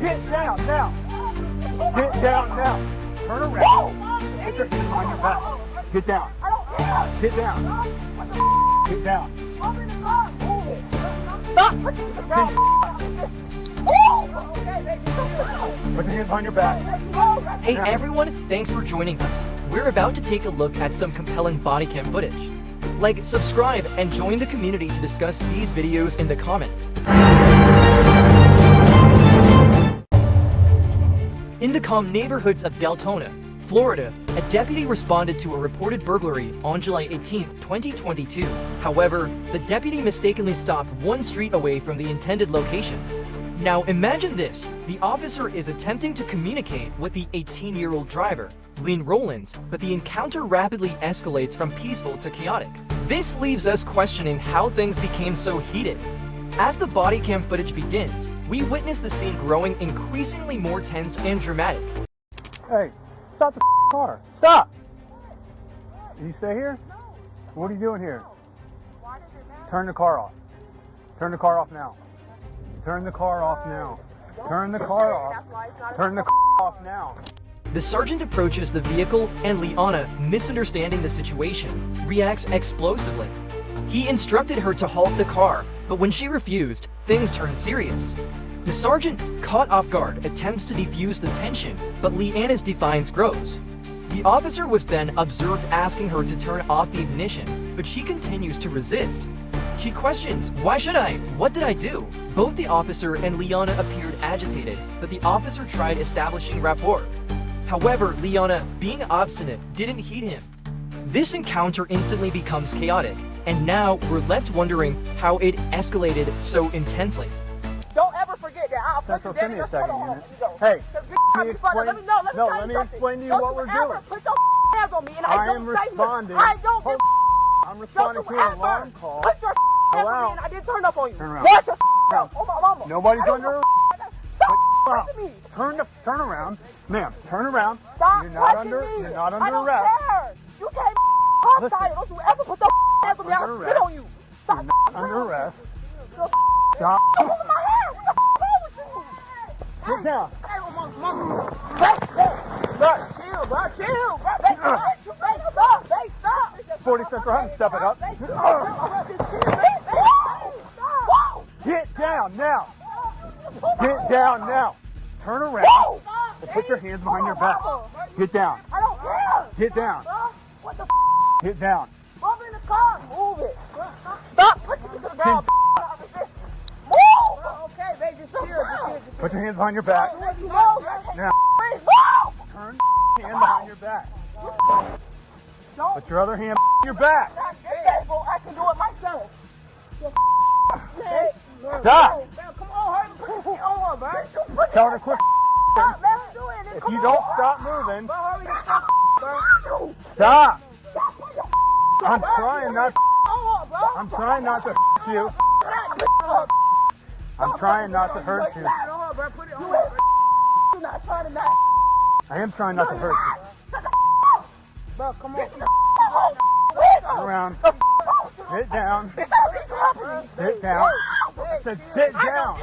Get down now. Get down now. Turn around. Put your hands behind your back. Get down. Get down. Get down. Stop pushing the ground. Put your hands behind your back. Hey everyone, thanks for joining us. We're about to take a look at some compelling body cam footage. Like, subscribe, and join the community to discuss these videos in the comments. In the calm neighborhoods of Deltona, Florida, a deputy responded to a reported burglary on July 18, 2022. However, the deputy mistakenly stopped one street away from the intended location. Now imagine this, the officer is attempting to communicate with the 18-year-old driver, Lynn Rollins, but the encounter rapidly escalates from peaceful to chaotic. This leaves us questioning how things became so heated. As the body cam footage begins, we witness the scene growing increasingly more tense and dramatic. Hey, stop the car. Stop! Can you stay here? No. What are you doing here? Why does it matter? Turn the car off. Turn the car off now. Turn the car off now. Turn the car off. Turn the car off now. The sergeant approaches the vehicle and Liana, misunderstanding the situation, reacts explosively. He instructed her to halt the car, but when she refused, things turned serious. The sergeant, caught off guard, attempts to defuse the tension, but Liana's defiance grows. The officer was then observed asking her to turn off the ignition, but she continues to resist. She questions, "Why should I? What did I do?" Both the officer and Liana appeared agitated, but the officer tried establishing rapport. However, Liana, being obstinate, didn't heed him. This encounter instantly becomes chaotic, and now we're left wondering how it escalated so intensely. Don't ever forget that. I'll put Central, you give me a second here. Go. Hey, Let let me explain. me explain to you what we're doing. Put your hands on me, and I am don't say responding. I don't give I'm responding to an alarm call. Put your hands on Allow. me, and I didn't turn up on you. Turn around. Watch your mouth. Oh my mama. Nobody's I don't under know. arrest. Stop touching me. Turn around. Ma'am, turn around. Stop You're not touching under me. you're not I under don't arrest. care. You can't hostile. Don't you ever put your hands on me. I'll Under spit arrest. on you. Stop You're not under arrest. Stop. Look at my hair. What the wrong with you? Get down. Hey, chill, bro. Chill, bro. Stop. 40 Central, have to step it up. Get down now. Get down now. Turn around and put your hands behind your back. Get down. I don't care. Get down. What the Get down. Move in the car. Move it. Stop pushing me to the ground. Move. Okay, baby, just chill. Put your hands behind your back. Now, Move. turn your hand behind your back. Put your other hand behind your back. I can do it myself. Stop. Come on, hurry, put this shit on, bro. Tell her to quit. Stop, let him do it. If you don't stop moving, Bro, hurry, bro. stop. I'm trying not. Oh, bro. I'm trying not to hurt you. I'm trying not to hurt you. You're not trying to not. I am trying not to hurt you. Bro, come on. Turn around. Sit down. Sit down. I said sit down.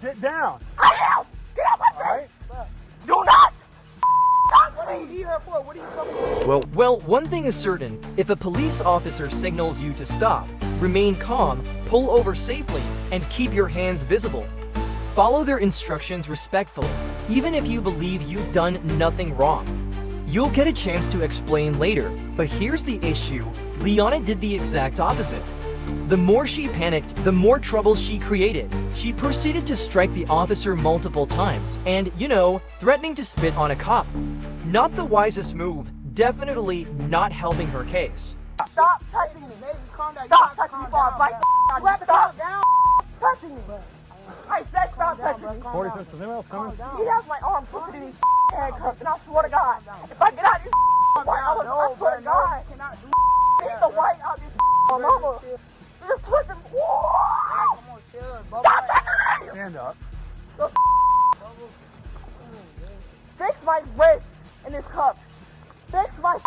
Sit down. Alright? Do not. What do you need her for? What are you talking about? Well, one thing is certain, if a police officer signals you to stop, remain calm, pull over safely, and keep your hands visible. Follow their instructions respectfully, even if you believe you've done nothing wrong. You'll get a chance to explain later, but here's the issue. Liana did the exact opposite. The more she panicked, the more trouble she created. She proceeded to strike the officer multiple times and, threatening to spit on a cop. Not the wisest move, definitely not helping her case. Stop touching me. Stop Stop touching me before I bite the out. Stop touching me. I said stop touching me. 46, is anyone else coming? He has my arm twisted in these handcuffs, and I swear to God, if I get out of this I swear to God, beat the white out of this mama. Just twist him. Stop touching me! Stand up. Fix my wrist in this cup. Fix my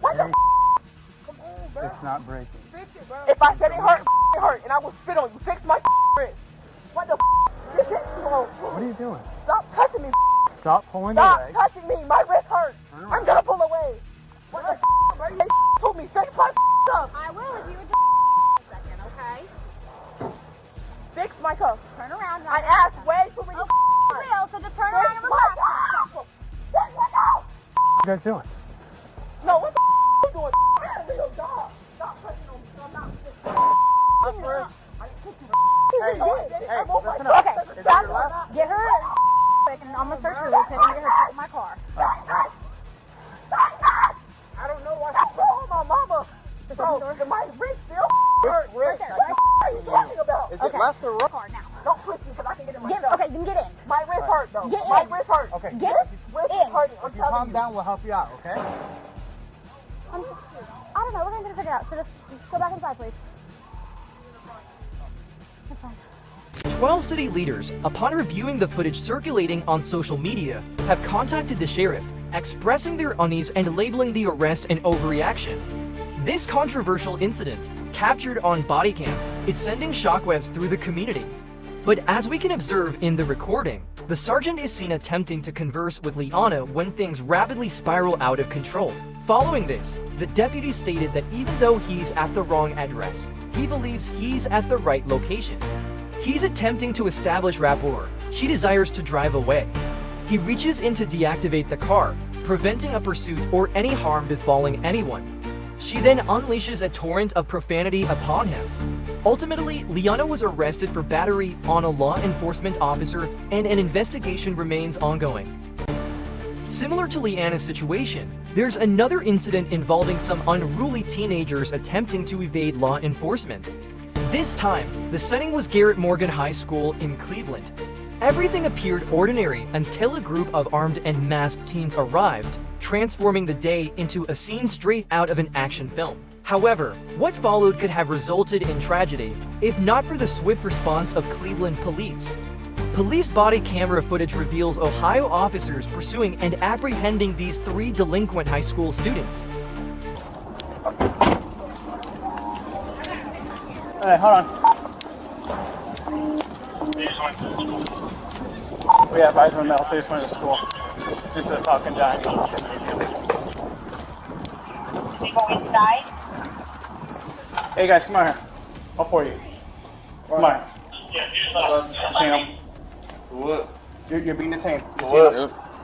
what the It's not breaking. If I said it hurt, and I will spit on you. Fix my wrist. What the this shit, bro. What are you doing? Stop touching me. Stop pulling Stop away. touching me. My wrist hurts. I'm gonna pull away. What the bro? You told me fix my stuff. I will if you would just a second, okay? Fix my cuffs. Turn around. I asked way too many Real, so just turn around and Fix my relax. cuffs. Fix my cuffs. What are you guys doing? No, what the you doing? Real dog. Stop touching on me. I'm not. I swear. I kicked you. Hey, listen up. Okay, Is that your left? get her quick, and I'm gonna search her real quick and get her to my car. I don't know why she's throwing my mama. Bro, my wrist still hurt. Right there, What are you talking about? Is it left or right? Car now. Don't push me because I can get in Get, myself. okay, then get in. My wrist hurt though. Get My in. wrist hurt. Okay. Get Wrist in. is hurting. I'm If you telling calm you. down, we'll help you out, okay? I don't know. We're gonna get it figured out. So just go back inside, please. That's fine. 12 city leaders, upon reviewing the footage circulating on social media, have contacted the sheriff, expressing their unease and labeling the arrest an overreaction. This controversial incident, captured on body cam, is sending shockwaves through the community. But as we can observe in the recording, the sergeant is seen attempting to converse with Liana when things rapidly spiral out of control. Following this, the deputy stated that even though he's at the wrong address, he believes he's at the right location. He's attempting to establish rapport. She desires to drive away. He reaches in to deactivate the car, preventing a pursuit or any harm befalling anyone. She then unleashes a torrent of profanity upon him. Ultimately, Liana was arrested for battery on a law enforcement officer, and an investigation remains ongoing. Similar to Liana's situation, there's another incident involving some unruly teenagers attempting to evade law enforcement. This time, the setting was Garrett Morgan High School in Cleveland. Everything appeared ordinary until a group of armed and masked teens arrived, transforming the day into a scene straight out of an action film. However, what followed could have resulted in tragedy if not for the swift response of Cleveland police. Police body camera footage reveals Ohio officers pursuing and apprehending these 3 delinquent high school students. Hey, hold on. We have eyes on Mel, so just went to school. Into the Falcon Giant. We go inside. Hey guys, come on here. All 4 of you. Come on. Detain them. What? You're being detained. What?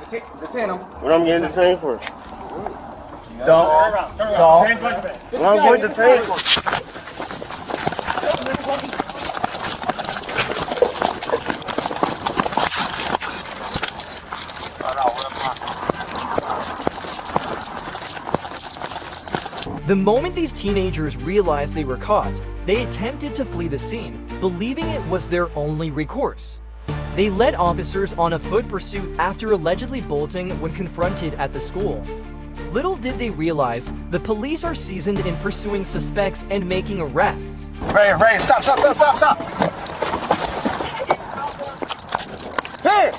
Detain them. What I'm getting detained for? Don't. What I'm getting detained for? The moment these teenagers realized they were caught, they attempted to flee the scene, believing it was their only recourse. They led officers on a foot pursuit after allegedly bolting when confronted at the school. Little did they realize, the police are seasoned in pursuing suspects and making arrests. Ray, stop. Hey!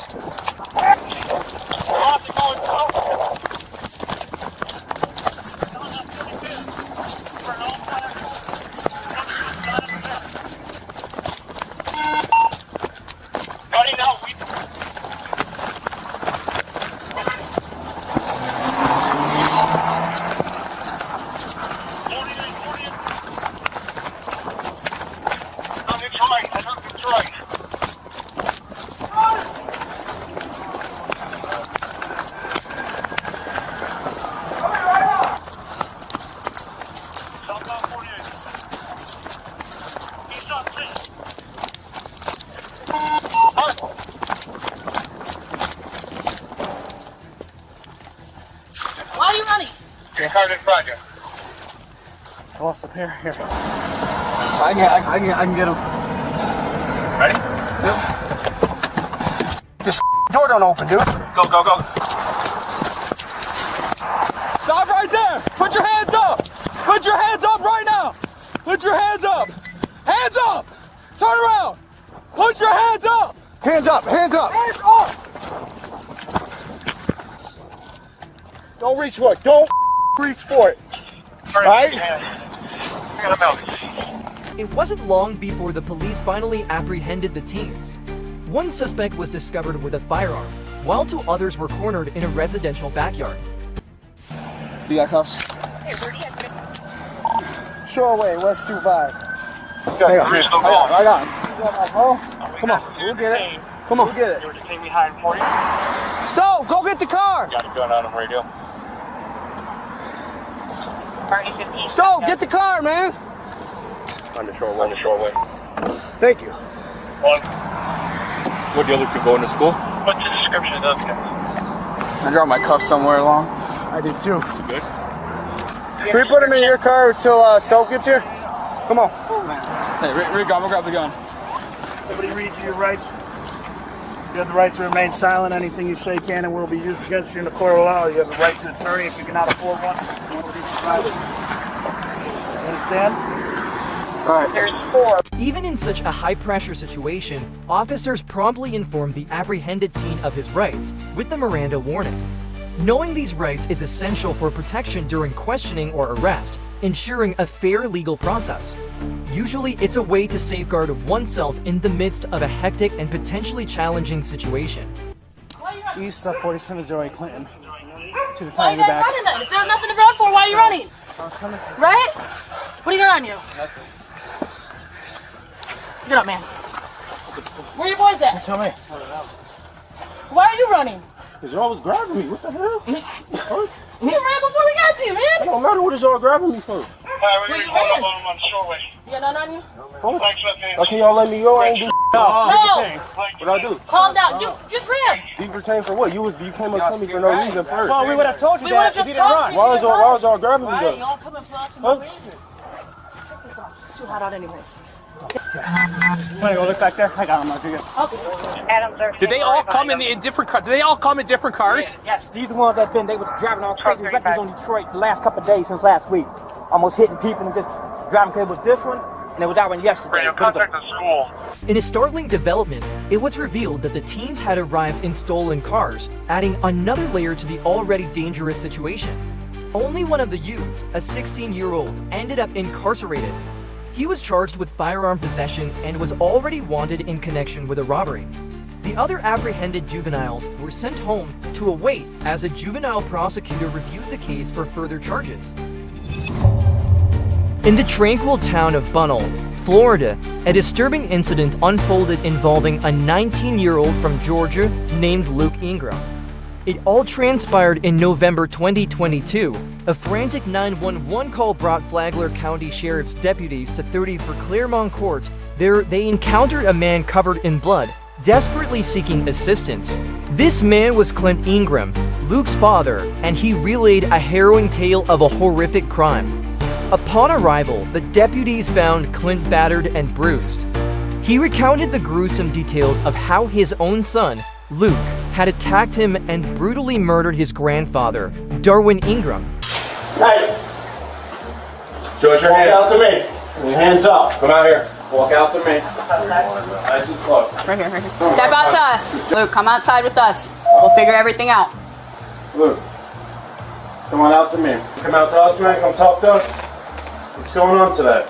Why are you running? Incarnate Project. lost the pair here. I can get him. Ready? Yep. This door don't open, dude. Go, go, go. Stop right there! Put your hands up! Put your hands up right now! Put your hands up! Hands up! Turn around! Put your hands up! Hands up, hands up! Hands up! Don't reach for it. Don't reach for it. Right? It wasn't long before the police finally apprehended the teens. One suspect was discovered with a firearm, while 2 others were cornered in a residential backyard. You got cuffs? Sure way, West 25. Hang on. I got him. Come on, we'll get it. Come on. We'll get it. You were detained behind 40. Stove, go get the car! Got a gun on him radio. Stove, get the car, man! On the shore way. Thank you. What, the other 2 going to school? What's the description of those guys? I dropped my cuffs somewhere along. I did too. Good. Can we put him in your car until Stove gets here? Come on. Hey, Rick, I'm gonna grab the gun. Everybody read your rights. You have the right to remain silent. Anything you say can and will be used against you in the court of law. You have the right to an attorney if you cannot afford one. You understand? All right. There's 4. Even in such a high-pressure situation, officers promptly informed the apprehended teen of his rights with the Miranda warning. Knowing these rights is essential for protection during questioning or arrest, ensuring a fair legal process. Usually, it's a way to safeguard oneself in the midst of a hectic and potentially challenging situation. East 4708 Clinton. To the Why time are of you the guys back. running then? If there's nothing to run for, why are you running? Right? What are you doing on you? Get up, man. Where are your boys at? Tell me. Why are you running? Because y'all was grabbing me. What the hell? You ran before we got to you, man. It don't matter what is y'all grabbing me for. Where you ran? on the shoreway. You got nothing on you? Or can y'all let me go? I ain't do No. what I do. Calm down. You just ran. You retained for what? You came up to me for no reason first. Well, we would have told you We that would've if you just didn't told run. you. Why was y'all grabbing me though? Y'all coming for us for no reason. Check this out. It's too hot out anyways. Wanna go look back there? I got him, Rodriguez. Did Did they all come in different cars? Did they all come in different cars? Yes, these the ones that they were driving all crazy reckless on Detroit the last couple of days since last week. Almost hitting people and just driving crazy with this one, and it was that one yesterday. Contact the school. In a startling development, it was revealed that the teens had arrived in stolen cars, adding another layer to the already dangerous situation. Only one of the youths, a 16-year-old, ended up incarcerated. He was charged with firearm possession and was already wanted in connection with a robbery. The other apprehended juveniles were sent home to await as a juvenile prosecutor reviewed the case for further charges. In the tranquil town of Bunnell, Florida, a disturbing incident unfolded involving a 19-year-old from Georgia named Luke Ingram. It all transpired in November 2022. A frantic 911 call brought Flagler County Sheriff's deputies to 30 for Claremont Court. There, they encountered a man covered in blood, desperately seeking assistance. This man was Clint Ingram, Luke's father, and he relayed a harrowing tale of a horrific crime. Upon arrival, the deputies found Clint battered and bruised. He recounted the gruesome details of how his own son, Luke, had attacked him and brutally murdered his grandfather, Darwin Ingram. Hey! Show us your hands. Walk out to me. Your hands up. Come out here. Walk out to me. Nice and slow. Right here. Step out to us. Luke, come outside with us. We'll figure everything out. Luke, come on out to me. Come out to us, man. Come talk to us. What's going on today?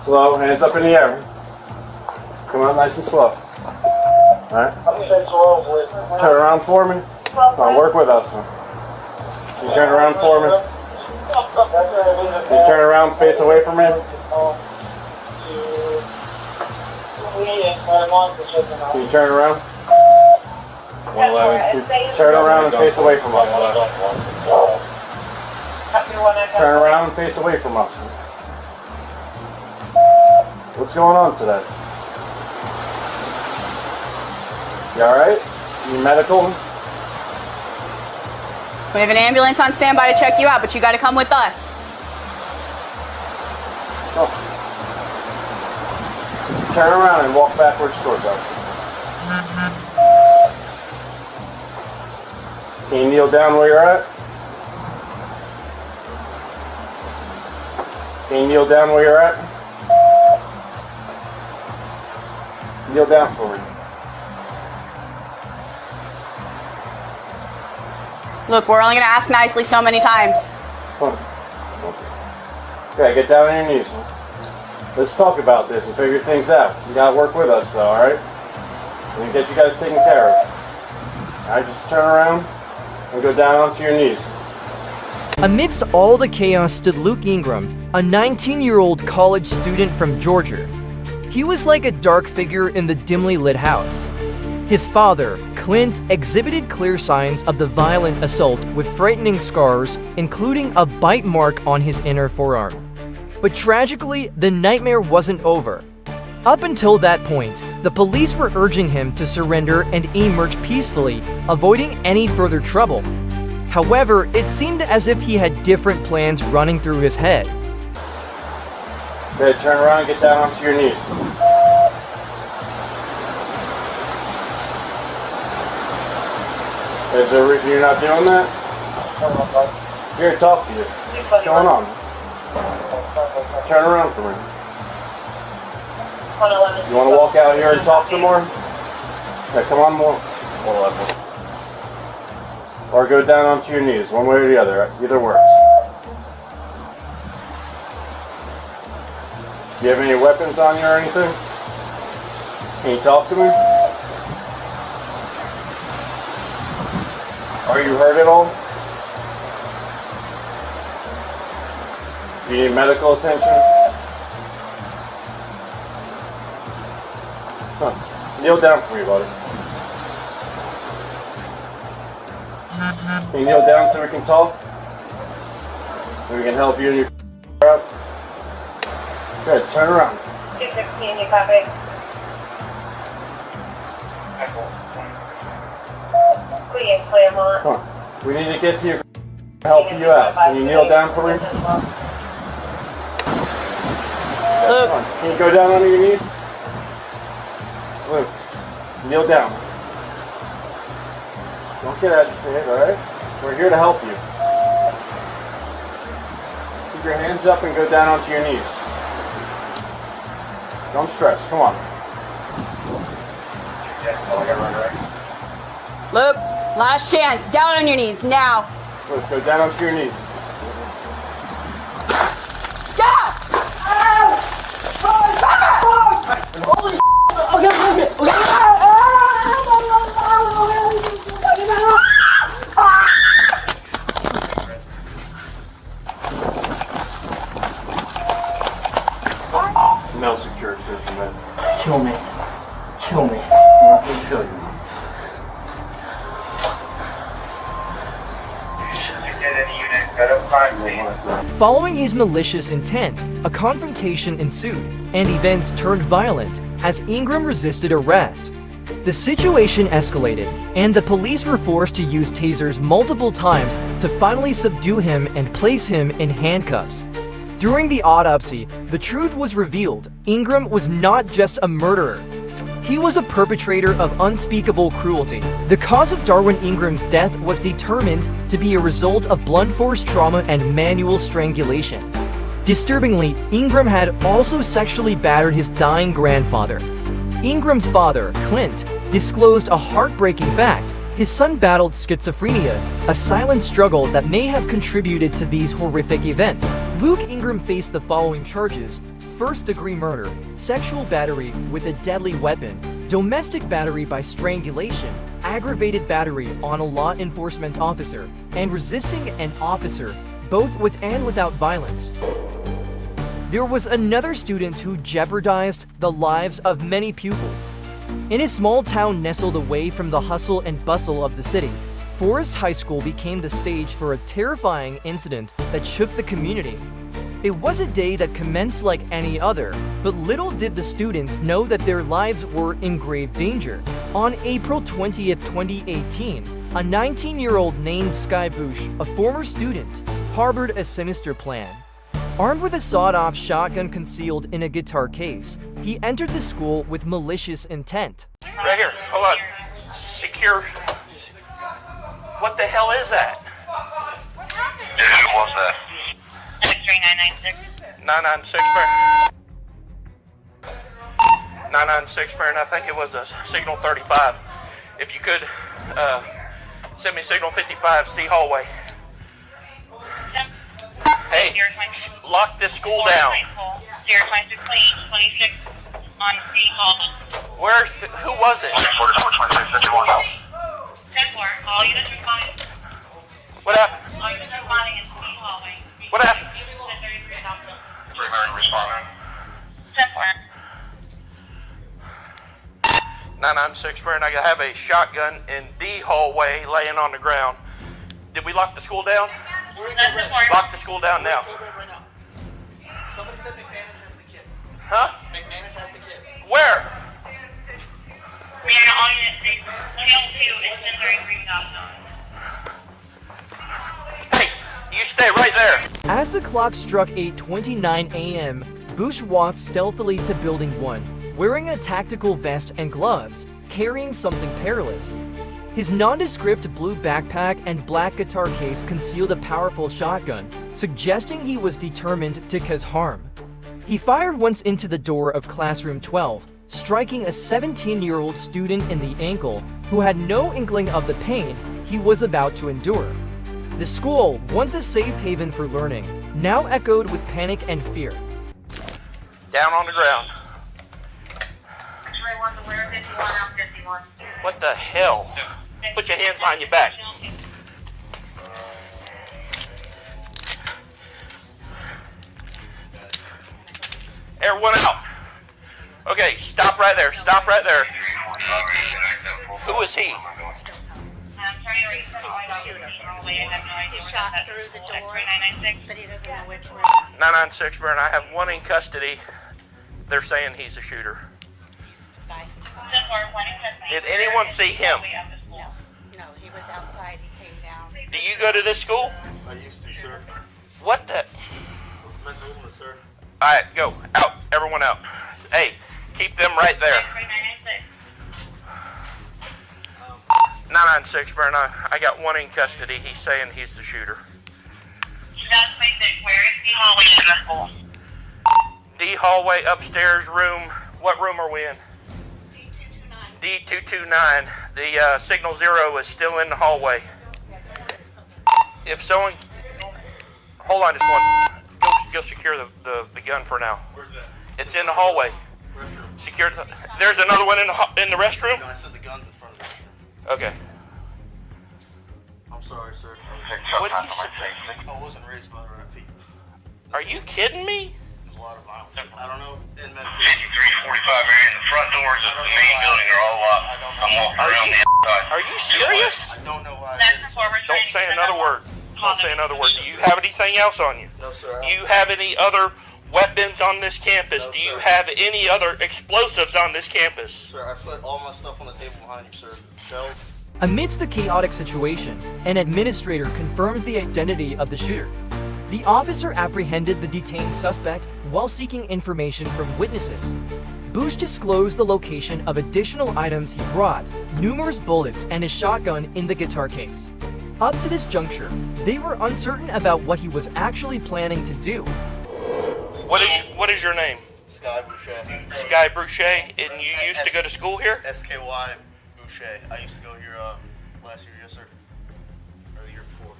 Slow, hands up in the air. Come on, nice and slow. Alright? Turn around for me. Come on, work with us, man. You turn around for me. You turn around, face away from me. Can you turn around? 111. You turn around and face away from us. Turn around and face away from us. What's going on today? You alright? You medical? We have an ambulance on standby to check you out, but you gotta come with us. Oh. Turn around and walk backwards towards us. Can you kneel down where you're at? Can you kneel down where you're at? Kneel down for me. Look, we're only gonna ask nicely so many times. Okay, get down on your knees. Let's talk about this and figure things out. You gotta work with us though, alright? We're gonna get you guys taken care of. Alright, just turn around and go down onto your knees. Amidst all the chaos stood Luke Ingram, a 19-year-old college student from Georgia. He was like a dark figure in the dimly lit house. His father, Clint, exhibited clear signs of the violent assault with frightening scars, including a bite mark on his inner forearm. But tragically, the nightmare wasn't over. Up until that point, the police were urging him to surrender and emerge peacefully, avoiding any further trouble. However, it seemed as if he had different plans running through his head. Okay, turn around and get down onto your knees. Is there a reason you're not doing that? Here to talk to you. What's going on? Turn around for me. You want to walk out here and talk some more? Yeah, come on more. Or go down onto your knees, one way or the other. Either works. Do you have any weapons on you or anything? Can you talk to me? Are you hurt at all? Do you need medical attention? Huh. Kneel down for me, buddy. Can you kneel down so we can talk? So we can help you and your out? Good, turn around. 216, you copy? Claremont. Come on. We need to get to your help you out. Can you kneel down for me? Look. Come on. Can you go down on your knees? Luke, kneel down. Don't get agitated, alright? We're here to help you. Keep your hands up and go down onto your knees. Don't stress, come on. Luke, last chance. Down on your knees, now. Luke, go down onto your knees. Down! Holy okay. Male security from that. Kill me. Kill me. I'm not going to kill you. Following his malicious intent, a confrontation ensued, and events turned violent as Ingram resisted arrest. The situation escalated, and the police were forced to use tasers multiple times to finally subdue him and place him in handcuffs. During the autopsy, the truth was revealed. Ingram was not just a murderer. He was a perpetrator of unspeakable cruelty. The cause of Darwin Ingram's death was determined to be a result of blunt force trauma and manual strangulation. Disturbingly, Ingram had also sexually battered his dying grandfather. Ingram's father, Clint, disclosed a heartbreaking fact. His son battled schizophrenia, a silent struggle that may have contributed to these horrific events. Luke Ingram faced the following charges: first-degree murder, sexual battery with a deadly weapon, domestic battery by strangulation, aggravated battery on a law enforcement officer, and resisting an officer, both with and without violence. There was another student who jeopardized the lives of many pupils. In a small town nestled away from the hustle and bustle of the city, Forest High School became the stage for a terrifying incident that shook the community. It was a day that commenced like any other, but little did the students know that their lives were in grave danger. On April 20th, 2018, a 19-year-old named Sky Bush, a former student, harbored a sinister plan. Armed with a sawed-off shotgun concealed in a guitar case, he entered the school with malicious intent. Right here, hold on. Secure. What the hell is that? Who was that? 3996. 996 Baron. 996 Baron, I think it was a signal 35. If you could, send me signal 55, C hallway. Hey, lock this school down. 026 on C hall. Who was it? 10-4, all units responding. What happened? All units responding in C hallway. What happened? 1033 Southwest. Primary responding. 10-4. 996 Baron, I have a shotgun in the hallway laying on the ground. Did we lock the school down? Lock the school down now. Somebody said McManus has the kid. Huh? McManus has the kid. Where? We are all units. L2 is 1033 Southwest. Hey, you stay right there. As the clock struck 8:29 a.m., Bush walked stealthily to Building 1, wearing a tactical vest and gloves, carrying something perilous. His nondescript blue backpack and black guitar case concealed a powerful shotgun, suggesting he was determined to cause harm. He fired once into the door of classroom 12, striking a 17-year-old student in the ankle who had no inkling of the pain he was about to endure. The school, once a safe haven for learning, now echoed with panic and fear. Down on the ground. X-ray 1 to where? 51 out 51. What the hell? Put your hands behind your back. Everyone out. Okay, stop right there. Stop right there. Who is he? I'm trying to reach the shooter. He shot through the door, 996. but he doesn't know which room. 996 Baron, I have one in custody. They're saying he's a shooter. By Did anyone see him? No, he was outside. He came down. Do you go to this school? I used to, sir. What the? Mental illness, sir. Alright, go. Out. Everyone out. Hey, keep them right there. 996 Baron, I got one in custody. He's saying he's the shooter. That's where is the hallway to the school? D hallway upstairs room. What room are we in? D229. D229. The signal 0 is still in the hallway. If someone, hold on just one. Go secure the gun for now. Where's that? It's in the hallway. Restroom. Secure. There's another one in the restroom. No, I said the gun's in front of the restroom. Okay. I'm sorry, sir. What do you say? I wasn't raised by the right people. Are you kidding me? There's a lot of violence. I don't know in medical. 5345 area. The front doors of the main building are all locked. I don't I'm know. walking around the outside. Are you serious? I don't know why I That's did the it, sir. forward. Don't say another word. Don't say another word. Do you have anything else on you? No, sir. Do you have any other weapons on this campus? No, Do you sir. have any other explosives on this campus? Sir, I put all my stuff on the table behind you, sir. Shells. Amidst the chaotic situation, an administrator confirmed the identity of the shooter. The officer apprehended the detained suspect while seeking information from witnesses. Bush disclosed the location of additional items he brought, numerous bullets and a shotgun in the guitar case. Up to this juncture, they were uncertain about what he was actually planning to do. What is your name? Sky Boucher. Sky Boucher, and you used to go to school here? SKY Boucher. I used to go here last year, yes, sir. Or the year before.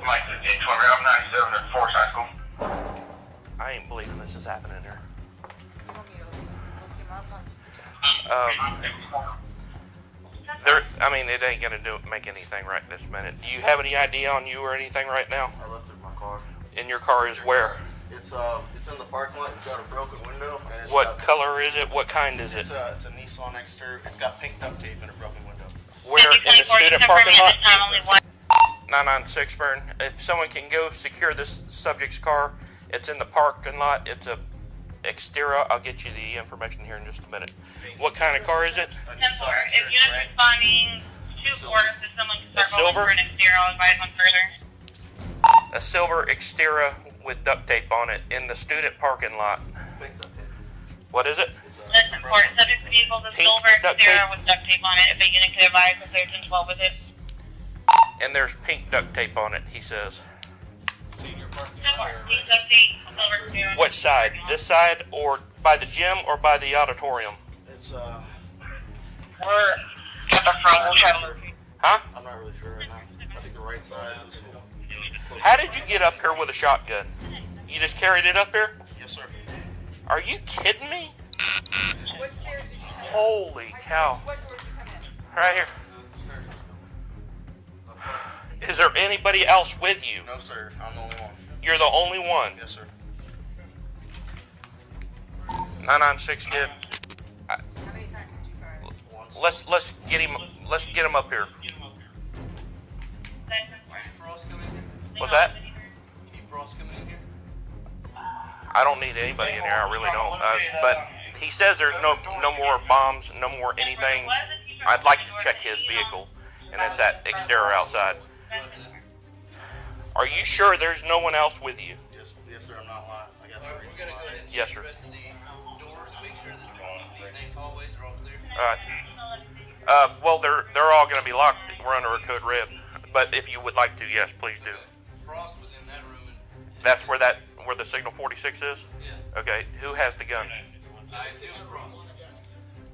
Mike, I'm 97 at Forest High School. I ain't believing this is happening here. I mean, it ain't gonna make anything right this minute. Do you have any idea on you or anything right now? I left it in my car. In your car is where? It's in the parking lot. It's got a broken window. And it's What color is it? What kind is it? It's a Nissan exterior. It's got pink duct tape and a broken window. Where in the student parking lot? 996 Burn. If someone can go secure this subject's car, it's in the parking lot. It's a exterior. I'll get you the information here in just a minute. What kind of car is it? A 10-4. Nissan If you're exterior. responding to orders, if someone can A start rolling silver? for an exterior, I'll advise on further. A silver exterior. with duct tape on it in the student parking lot. What is it? That's important. Subject vehicle is Pink silver duct exterior tape. with duct tape on it. If a unit could advise if there's 1012 with it. And there's pink duct tape on it, he says. Pink duct tape, silver exterior. Which side? This side, or by the gym, or by the auditorium? It's We're at the front. We'll try to locate. Huh? I'm not really sure right now. I think the right side is. How did you get up here with a shotgun? You just carried it up here? Yes, sir. Are you kidding me? What stairs did you come in? Holy cow. What door did you come in? Right here. Is there anybody else with you? No, sir. I'm the only one. You're the only one. Yes, sir. 996 kid. How many times did you fire? Once. Let's get him up here. What's that? I don't need anybody in here. I really don't. But he says there's no more bombs, no more anything. I'd like to check his vehicle, and it's that exterior outside. Are you sure there's no one else with you? Yes, sir. I'm not lying. I got the reason why. Yes, sir. Rest of the doors and make sure that these next hallways are all clear. All right. Well, they're all going to be locked. We're under a code red. But if you would like to, yes, please do. Frost was in that room. That's where the signal 46 is? Yeah. Okay. Who has the gun? I assume Frost.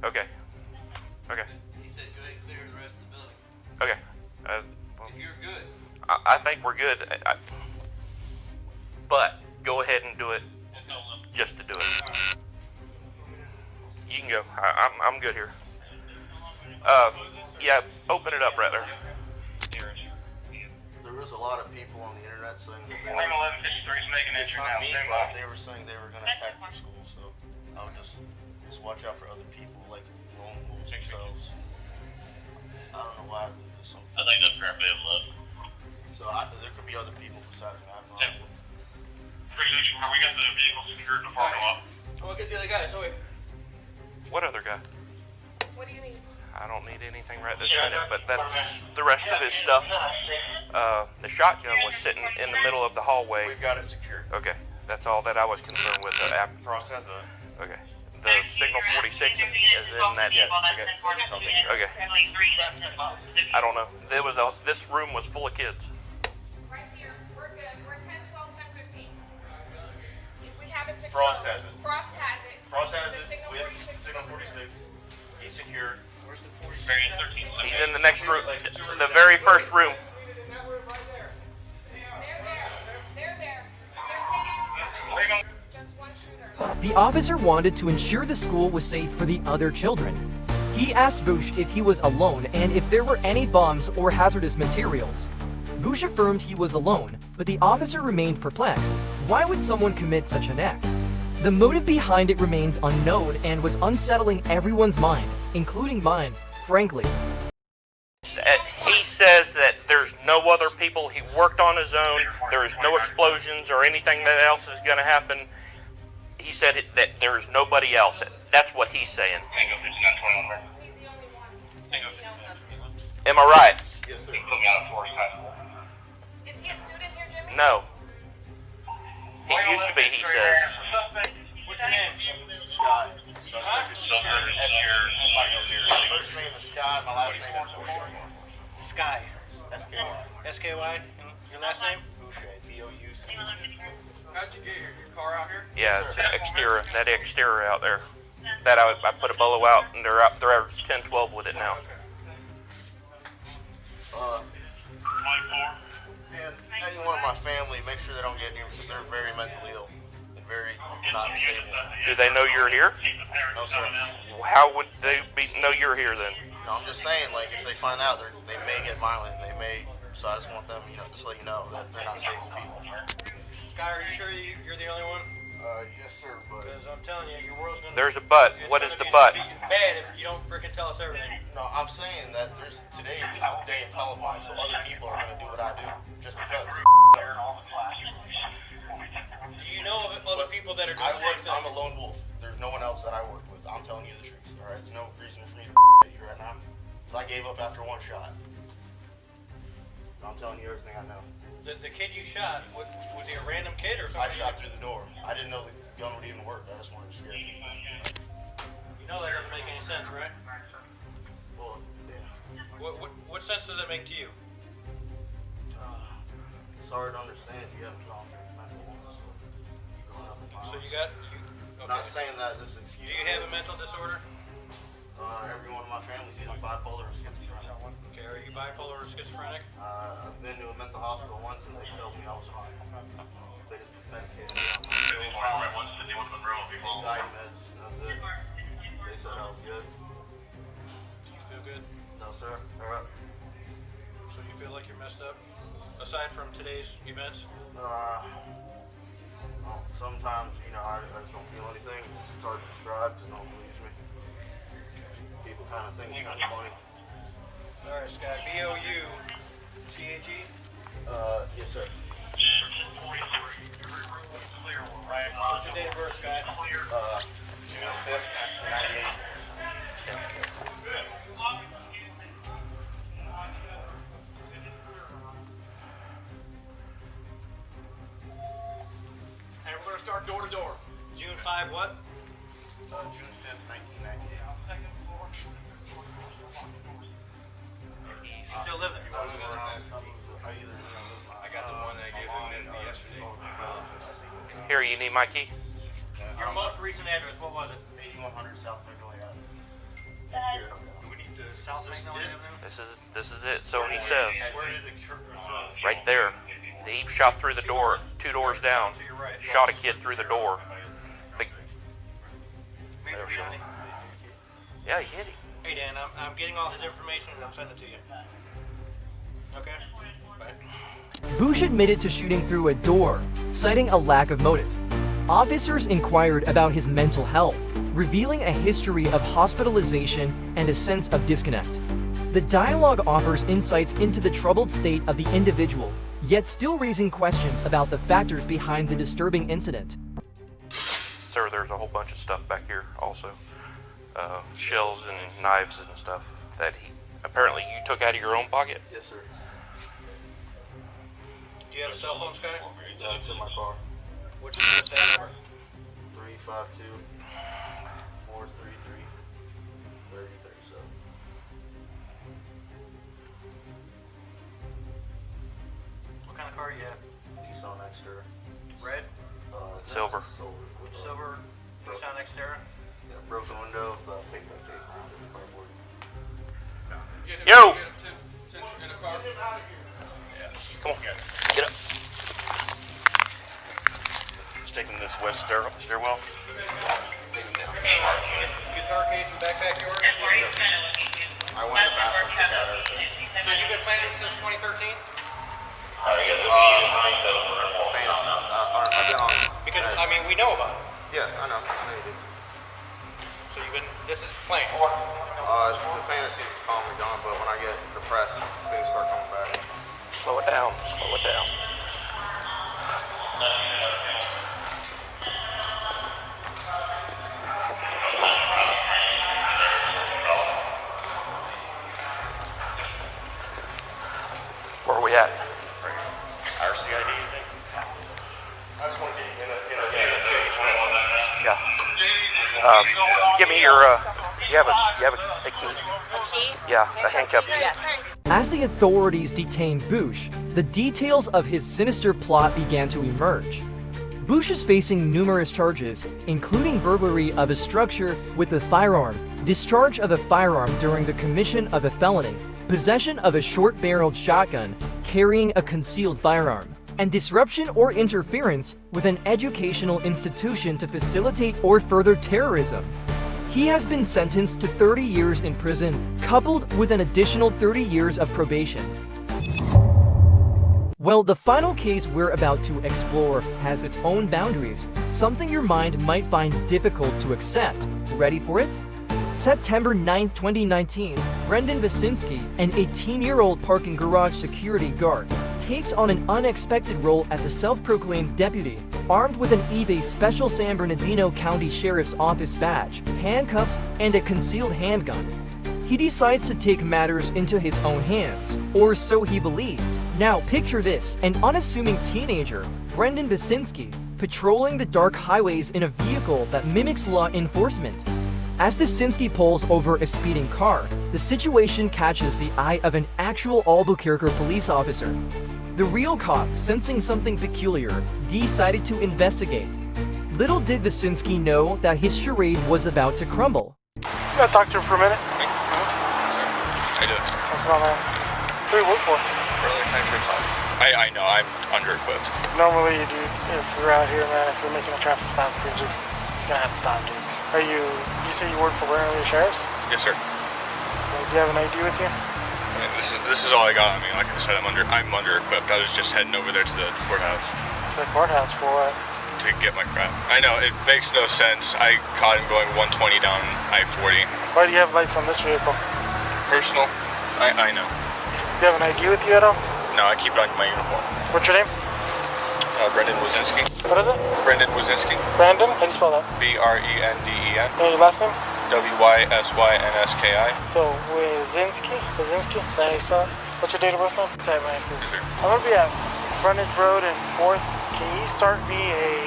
Okay. Okay. He said go ahead and clear the rest of the building. Okay. If you're good. I think we're good. But go ahead and do it just to do it. You can go. I'm good here. Yeah, open it up right there. There was a lot of people on the internet saying that they Room 1153 is making it's entry not now. me, Stand but by. they were saying they were going to attack the school, so I would just watch out for other people, like lone wolves themselves. I don't know why I did this. I think that's correct. They have left. So there could be other people besides me. I have no idea. We got the vehicle secured in the parking lot. Go get the other guys. Oh, wait. What other guy? What do you need? I don't need anything right this minute, but that's the rest of his stuff. The shotgun was sitting in the middle of the hallway. We've got it secured. Okay, that's all that I was concerned with. Frost has a. Okay, the signal 46 is in that. Yeah, I got it. Okay. I don't know. This room was full of kids. Right here. We're good. We're 10, 12, 10, 15. If we have it secured. Frost has it. Frost has it. Frost has The it. signal We have 46. signal 46. He's secured. Where's the 46? Variant 13. He's in the next room, the very first room. They're there. They're taking just one shooter. The officer wanted to ensure the school was safe for the other children. He asked Vush if he was alone and if there were any bombs or hazardous materials. Vush affirmed he was alone, but the officer remained perplexed. Why would someone commit such an act? The motive behind it remains unknown and was unsettling everyone's mind, including mine, frankly. He says that there's no other people. He worked on his own. There is no explosions or anything that else is going to happen. He said that there's nobody else. That's what he's saying. Am I right? Yes, sir. Is he a student here, Jimmy? No. He used to be, he says. What's your name? Scott. Suspect is secured. First name is Scott. My last name is Boucher. Sky. S-K-Y. S-K-Y. And your last name? Boucher. B-O-U-C. How'd you get your car out here? Yeah, it's exterior, that exterior out there. That I put a bolo out, and they're 10-12 with it now. And anyone in my family, make sure they don't get near me because they're very mentally ill and very not disabled. Do they know you're here? No, sir. How would they know you're here then? No, I'm just saying, like, if they find out, they may get violent. They may. So I just want them, just let you know that they're not stable people. Sky, are you sure you're the only one? Yes, sir, but. Because I'm telling you, your world's gonna. There's a but. What is the but? Bad if you don't freaking tell us everything. No, I'm saying that today is the day of Columbine, so other people are going to do what I do just because. Do you know of other people that are doing the same thing? I'm a lone wolf. There's no one else that I work with. I'm telling you the truth, all right? There's no reason for me to at you right now because I gave up after one shot. I'm telling you everything I know. The kid you shot, was he a random kid or something? I shot through the door. I didn't know the gun would even work. I just wanted to scare people. You know that doesn't make any sense, right? Well, yeah. What sense does that make to you? It's hard to understand if you haven't gone through mental illness. So you got... Okay. Not saying that this excuse. Do you have a mental disorder? Everyone in my family's either bipolar or schizophrenic. Okay, are you bipolar or schizophrenic? I've been to a mental hospital once and they told me I was fine. They just medicated me. Anxiety meds, that was it. They said I was good. Do you feel good? No, sir. Alright. So you feel like you're messed up? Aside from today's events? Well, sometimes, you know, I just don't feel anything. It's hard to describe because no one believes me. People kind of think it's kind of funny. Alright, Scott. B-O-U-C-H-E? Yes, sir. What's your date of birth, Scott? June 5th, 1998. And we're going to start door to door. June 5 what? June 5th, 1998. You still live there? I got the one that gave him yesterday. Here, you need my key? Your most recent address, what was it? 8100 South Magnolia Avenue. Do we need to South Magnolia Avenue? This is it. So he says, Where did it occur? right there. He shot through the door, 2 doors down. Shot a kid through the door. Yeah, he hit him. Hey Dan, I'm getting all his information and I'm sending it to you. Okay? Bye. Bush admitted to shooting through a door, citing a lack of motive. Officers inquired about his mental health, revealing a history of hospitalization and a sense of disconnect. The dialogue offers insights into the troubled state of the individual, yet still raising questions about the factors behind the disturbing incident. Sir, there's a whole bunch of stuff back here also. Shells and knives and stuff that apparently you took out of your own pocket. Yes, sir. Do you have a cell phone, Sky? Yeah, it's in my car. What's that number? 352 433 3037. What kind of car do you have? Nissan Xterra. Red? Silver. Silver Nissan Xterra? Yeah, broken window, pink duct tape around the cardboard. Yo! Come on, get up. Just taking this west stairwell. Guitar case and backpack yours? I went to the bathroom, just got everything. So you've been playing this since 2013? Fantasy. I've been on. Because, I mean, we know about it. Yeah, I know you do. So you've been, this is playing? The fantasy is calming down, but when I get depressed, things start coming back. Slow it down, slow it down. Where are we at? RCID, you think? I just want to get in a Yeah. Give me your, you have a key? A key? Yeah, a handcuff key. Yes. As the authorities detained Bush, the details of his sinister plot began to emerge. Bush is facing numerous charges, including burglary of a structure with a firearm, discharge of a firearm during the commission of a felony, possession of a short-barreled shotgun, carrying a concealed firearm, and disruption or interference with an educational institution to facilitate or further terrorism. He has been sentenced to 30 years in prison, coupled with an additional 30 years of probation. Well, the final case we're about to explore has its own boundaries, something your mind might find difficult to accept. Ready for it? September 9, 2019, Brendan Vasinski, an 18-year-old parking garage security guard, takes on an unexpected role as a self-proclaimed deputy, armed with an eBay Special San Bernardino County Sheriff's Office badge, handcuffs, and a concealed handgun. He decides to take matters into his own hands, or so he believed, Now picture this, an unassuming teenager, Brendan Basinski, patrolling the dark highways in a vehicle that mimics law enforcement. As Basinski pulls over a speeding car, the situation catches the eye of an actual Albuquerque police officer. The real cop, sensing something peculiar, decided to investigate. Little did Basinski know that his charade was about to crumble. Can I talk to him for a minute? I do. What's going on, man? Who do you work for? Early country talk. I know, I'm under-equipped. Normally, dude, if we're out here, man, if we're making a traffic stop, we're just gonna have to stop, dude. Are you say you work for Warren Sheriff's? Yes, sir. Do you have an ID with you? And this is all I got. I mean, like I said, I'm under-equipped. I was just heading over there to the courthouse. To the courthouse for what? To get my crap. I know, it makes no sense. I caught him going 120 down I-40. Why do you have lights on this vehicle? Personal. I know. Do you have an ID with you at all? No, I keep it on my uniform. What's your name? Brendan Wazinski. What is it? Brendan Wazinski. Brandon? How do you spell that? B-R-E-N-D-E-N. And your last name? W-Y-S-Y-N-S-K-I. So, Wazinski? Wazinski? How do you spell it? What's your date of birth, man? Type, man, because I'm going to be at Frontage Road and 4th. Can you start me a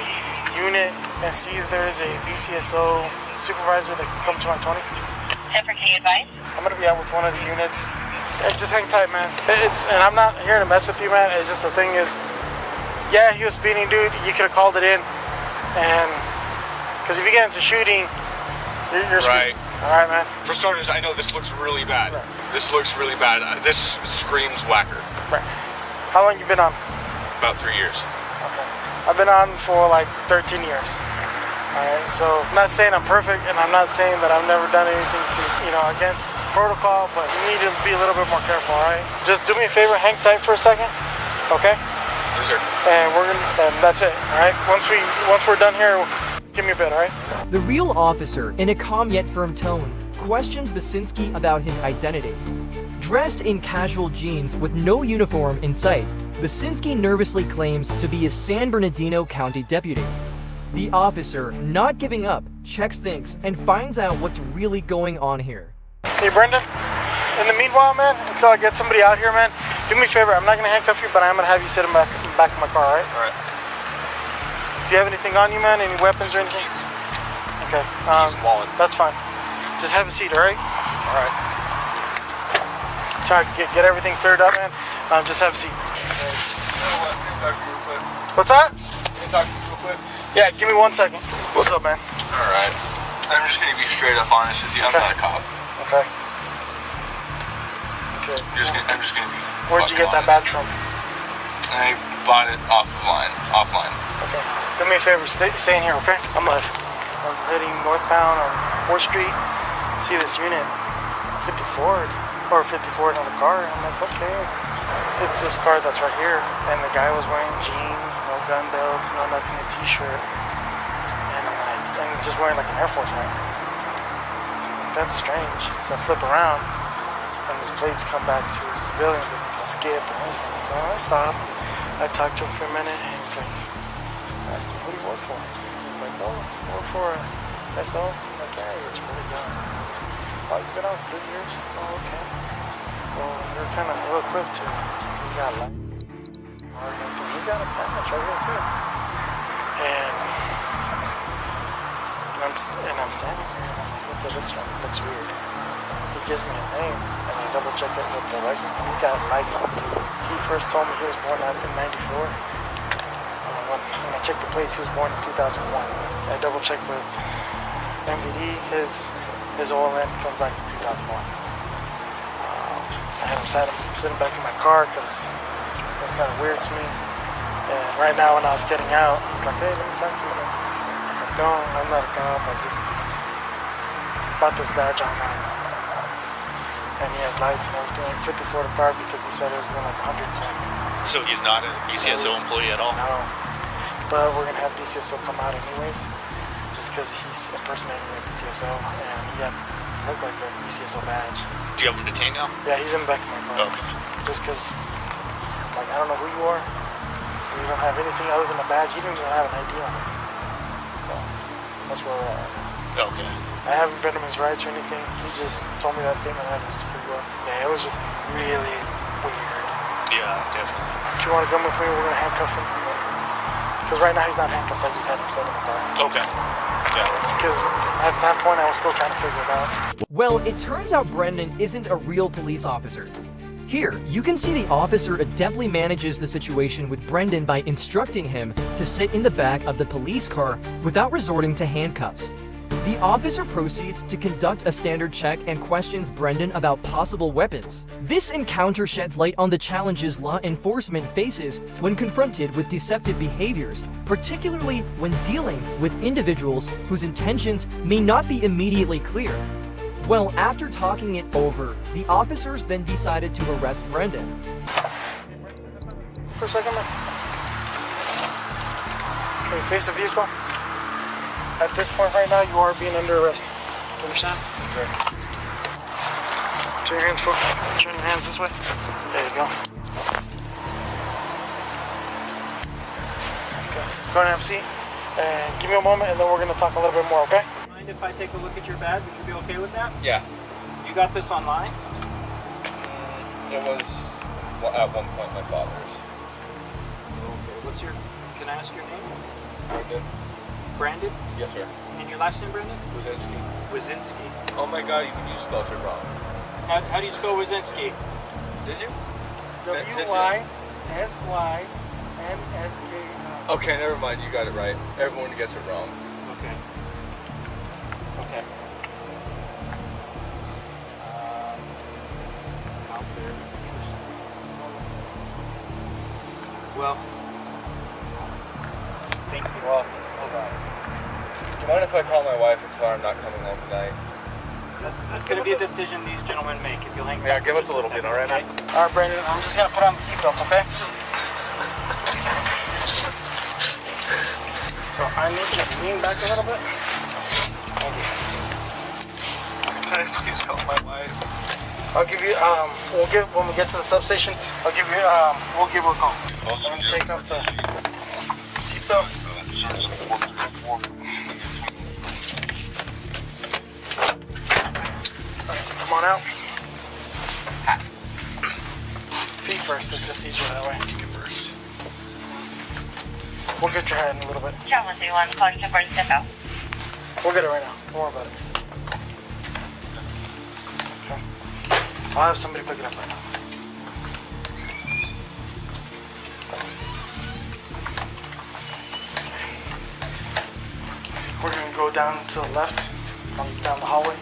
unit and see if there is a BCSO supervisor that can come to my 20? Different advice? I'm going to be out with one of the units. Hey, just hang tight, man. And I'm not here to mess with you, man. It's just the thing is, yeah, he was speeding, dude. You could have called it in. And, because if you get into shooting, you're right. All right, man. For starters, I know this looks really bad. Right. This looks really bad. This screams whacker. Right. How long you been on? About 3 years. Okay. I've been on for like 13 years. Alright, so I'm not saying I'm perfect, and I'm not saying that I've never done anything to, against protocol, but you need to be a little bit more careful, alright? Just do me a favor, hang tight for a second, okay? Yes, sir. And that's it, alright? Once we're done here, just give me a bit, alright? The real officer, in a calm yet firm tone, questions Basinski about his identity. Dressed in casual jeans with no uniform in sight, Basinski nervously claims to be a San Bernardino County deputy. The officer, not giving up, checks things and finds out what's really going on here. Hey, Brendan, in the meanwhile, man, until I get somebody out here, man, do me a favor. I'm not going to handcuff you, but I'm going to have you sit in the back of my car, all right? All right. Do you have anything on you, man? Any weapons or anything? Keys. Okay. Keys and wallet. That's fine. Just have a seat, all right? All right. Try to get everything cleared up, man. Just have a seat. What's that? Can I talk to you real quick? Yeah, give me 1 second. What's up, man? All right. I'm just going to be straight up honest with you. I'm not a cop. Okay. Okay. I'm just going to be. Where'd you get that badge from? I bought it offline. Okay. Do me a favor. Stay in here, okay? I'm left. I was heading northbound on 4th Street. See this unit, 54 on the car. I'm like, okay. It's this car that's right here, and the guy was wearing jeans, no gun belts, no nothing, a t-shirt, and I'm like, and just wearing like an Air Force hat. So that's strange. So I flip around, and his plates come back to civilian, doesn't skip or anything. So I stop, I talk to him for a minute, and he's like, I asked him, who do you work for? He's like, oh, I work for SO. I'm like, yeah, it's really young. Oh, you've been out 3 years? Oh, okay. Well, you're kind of ill-equipped too. He's got lights. He's got a badge right here too. And I'm standing here and I'm like, okay, this one looks weird. He gives me his name and I double check it with the license. He's got lights on too. He first told me he was born out in '94. When I checked the plates, he was born in 2001. I double checked with MVD. His OLN comes back to 2001. I had him sitting back in my car because that's kind of weird to me. And right now when I was getting out, he's like, hey, let me talk to you. I was like, no, I'm not a cop. I just bought this badge online. And he has lights and everything. 54 the car because he said it was going like 120. So he's not a BCSO employee at all? No. But we're going to have BCSO come out anyways. Just because he's impersonating a BCSO. And he looked like a BCSO badge. Do you have him detained now? Yeah, he's in the back of my car. Okay. Just because, like, I don't know who you are. You don't have anything other than a badge. You don't even have an ID on it. So, that's where we're at. Okay. I haven't been him his rights or anything. He just told me that statement and I just figured out. Yeah, it was just really weird. Yeah, definitely. If you want to come with me, we're going to handcuff him. Because right now he's not handcuffed. I just had him sit in the car. Okay. Yeah. Because at that point, I was still trying to figure it out. Well, it turns out Brendan isn't a real police officer. Here, you can see the officer adeptly manages the situation with Brendan by instructing him to sit in the back of the police car without resorting to handcuffs. The officer proceeds to conduct a standard check and questions Brendan about possible weapons. This encounter sheds light on the challenges law enforcement faces when confronted with deceptive behaviors, particularly when dealing with individuals whose intentions may not be immediately clear. Well, after talking it over, the officers then decided to arrest Brendan. For a second, man. Okay, face the vehicle. At this point right now, you are being under arrest. Do you understand? Okay. Turn your hands forward. Turn your hands this way. There you go. Okay. Go ahead and have a seat. And give me a moment, and then we're going to talk a little bit more, okay? Mind if I take a look at your badge? Would you be okay with that? Yeah. You got this online? It was at one point my father's. Okay. What's your? Can I ask your name? Brandon. Brandon? Yes, sir. And your last name, Brandon? Wazinski. Wazinski. Oh my God! Even you spelled it wrong. How do you spell Wazinski? Did you? W-Y-S-Y-N-S-K. Okay, never mind. You got it right. Everyone gets it wrong. Okay. Okay. Out there. Well, thank you. Well, hold on. Do you mind if I call my wife and tell her I'm not coming home tonight? It's going to be a decision these gentlemen make. If you'll hang tight. Yeah, give us a little bit, all right? Okay? All right, Brandon, I'm just going to put on the seatbelt, okay? So I need you to lean back a little bit. Please help my wife. I'll give you, when we get to the substation, we'll give her a call. I'm going to take off the seatbelt. Come on out. Feet first, it's just easier that way. Feet first. We'll get your head in a little bit. John 131, calling temporary step out. We'll get it right now. Don't worry about it. Okay. I'll have somebody pick it up right now. We're going to go down to the left, down the hallway.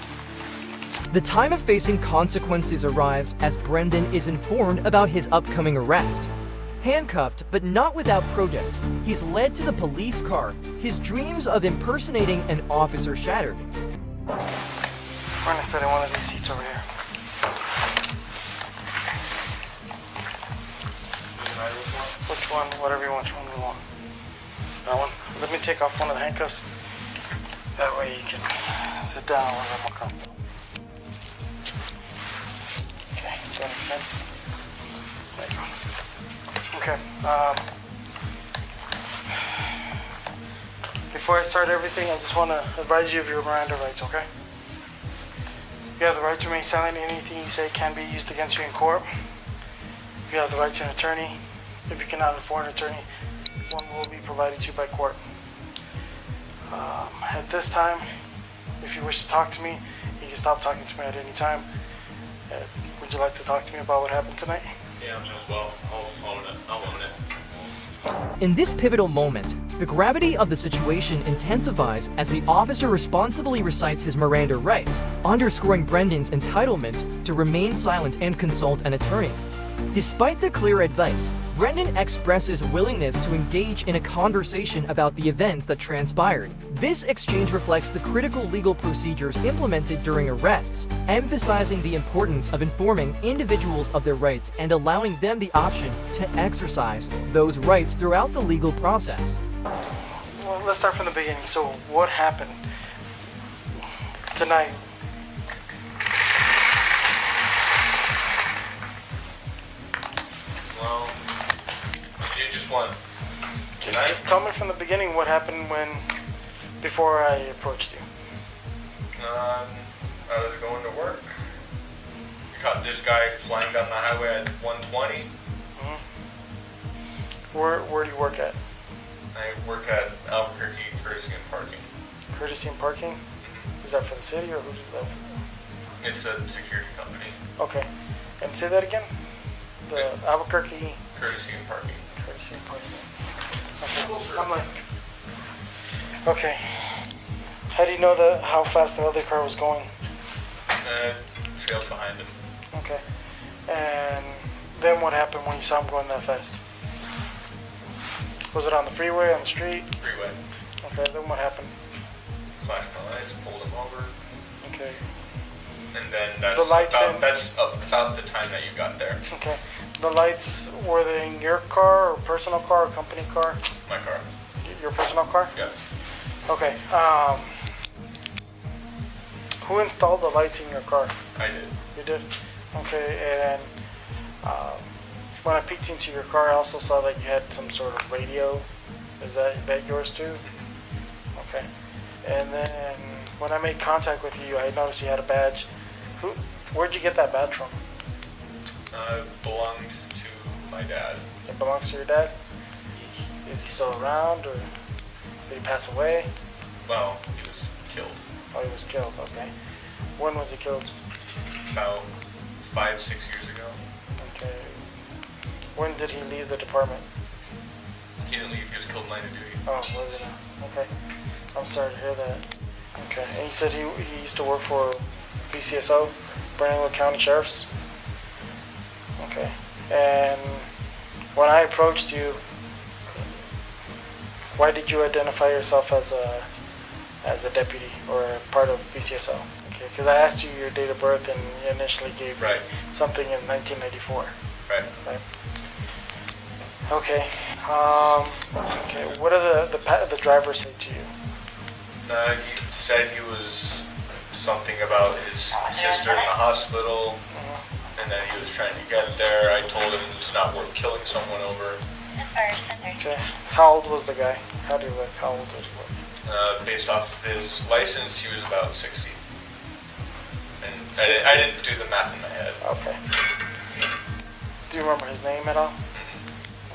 The time of facing consequences arrives as Brendan is informed about his upcoming arrest. Handcuffed, but not without protest, he's led to the police car, his dreams of impersonating an officer shattered. We're going to sit in one of these seats over here. Which one? Whatever you want. Which one do you want? That one? Let me take off one of the handcuffs. That way you can sit down a little bit more comfortable. Okay, go ahead and spin. There you go. Okay. Before I start everything, I just want to advise you of your Miranda rights, okay? You have the right to remain silent. Anything you say can be used against you in court. You have the right to an attorney. If you cannot afford an attorney, one will be provided to you by court. At this time, if you wish to talk to me, you can stop talking to me at any time. Would you like to talk to me about what happened tonight? Yeah, as well. I'll own it. In this pivotal moment, the gravity of the situation intensifies as the officer responsibly recites his Miranda rights, underscoring Brendan's entitlement to remain silent and consult an attorney. Despite the clear advice, Brendan expresses willingness to engage in a conversation about the events that transpired. This exchange reflects the critical legal procedures implemented during arrests, emphasizing the importance of informing individuals of their rights and allowing them the option to exercise those rights throughout the legal process. Well, let's start from the beginning. So, what happened tonight? Well, you just won. Just tell me from the beginning what happened before I approached you. I was going to work. Caught this guy flying down the highway at 120. Where do you work at? I work at Albuquerque Courtesy and Parking. Courtesy and Parking? Is that for the city or who does that? It's a security company. Okay. And say that again? The Albuquerque Courtesy and Parking. Courtesy and Parking. Okay. I'm like, okay. How do you know how fast the other car was going? Trailed behind him. Okay. And then what happened when you saw him going that fast? Was it on the freeway, on the street? Freeway. Okay, then what happened? Flashed my lights, pulled him over. Okay. And then that's about the time that you got there. Okay. The lights, were they in your car or personal car or company car? My car. Your personal car? Yes. Okay. Who installed the lights in your car? I did. You did? Okay, and when I peeked into your car, I also saw that you had some sort of radio. Is that yours too? Okay. And then when I made contact with you, I noticed you had a badge. Where'd you get that badge from? It belonged to my dad. It belongs to your dad? Is he still around, or did he pass away? Well, he was killed. Oh, he was killed, okay. When was he killed? About 5-6 years ago. Okay. When did he leave the department? He didn't leave, he was killed in line of duty. Oh, was he? Okay. I'm sorry to hear that. Okay. And you said he used to work for BCSO, Brandon County Sheriff's? Okay. And when I approached you, why did you identify yourself as a deputy or a part of BCSO? Okay, because I asked you your date of birth and you initially gave me something in 1994. Right. Okay. Okay. What did the driver say to you? He said he was something about his sister in the hospital, and that he was trying to get there. I told him it's not worth killing someone over. Okay. How old was the guy? How do you look? How old did he look? Based off of his license, he was about 60. And I didn't do the math in my head. Okay. Do you remember his name at all?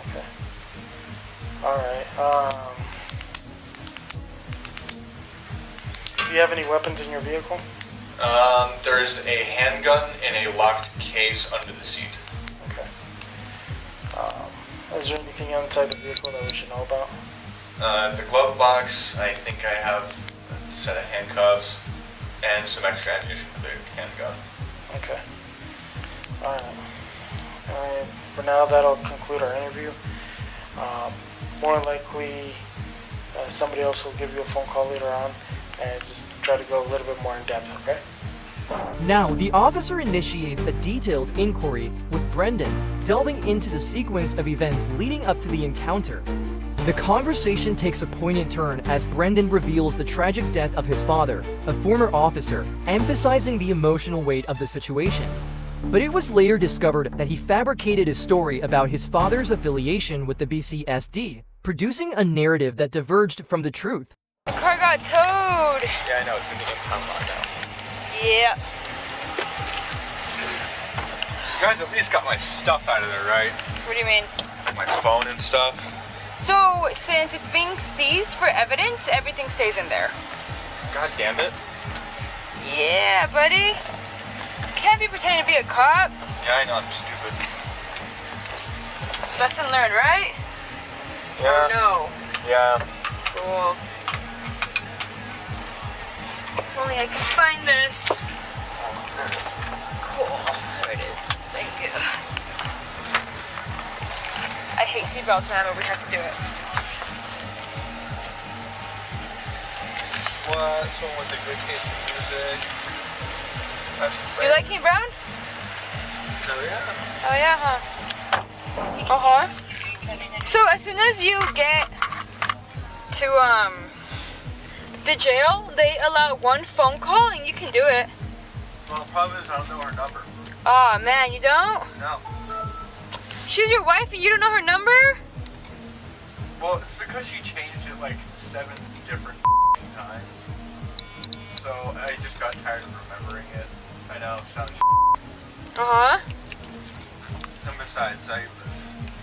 Okay. All right. Do you have any weapons in your vehicle? There's a handgun in a locked case under the seat. Okay. Is there anything inside the vehicle that we should know about? The glove box, I think I have a set of handcuffs and some extra ammunition for the handgun. Okay. Alright. For now, that'll conclude our interview. More likely, somebody else will give you a phone call later on and just try to go a little bit more in depth, okay? Now, the officer initiates a detailed inquiry with Brendan, delving into the sequence of events leading up to the encounter. The conversation takes a poignant turn as Brendan reveals the tragic death of his father, a former officer, emphasizing the emotional weight of the situation. But it was later discovered that he fabricated a story about his father's affiliation with the BCSD, producing a narrative that diverged from the truth. The car got towed. Yeah, I know, it's in the impound lot now. Yeah. You guys at least got my stuff out of there, right? What do you mean? My phone and stuff. So, since it's being seized for evidence, everything stays in there. God damn it. Yeah, buddy. Can't be pretending to be a cop. Yeah, I know, I'm stupid. Lesson learned, right? Yeah. Or no? Yeah. Cool. If only I can find this. Cool. There it is. Thank you. I hate seatbelts, man, but we have to do it. What? Someone with a good taste in music. That's You like Kate Brown? Oh yeah. Oh yeah, huh? Uh-huh. So as soon as you get to the jail, they allow one phone call and you can do it. Well, the problem is I don't know her number. Aw, man, you don't? No. She's your wife and you don't know her number? Well, it's because she changed it like 7 different times. So I just got tired of remembering it. I know, sounds Uh-huh. And besides, I have a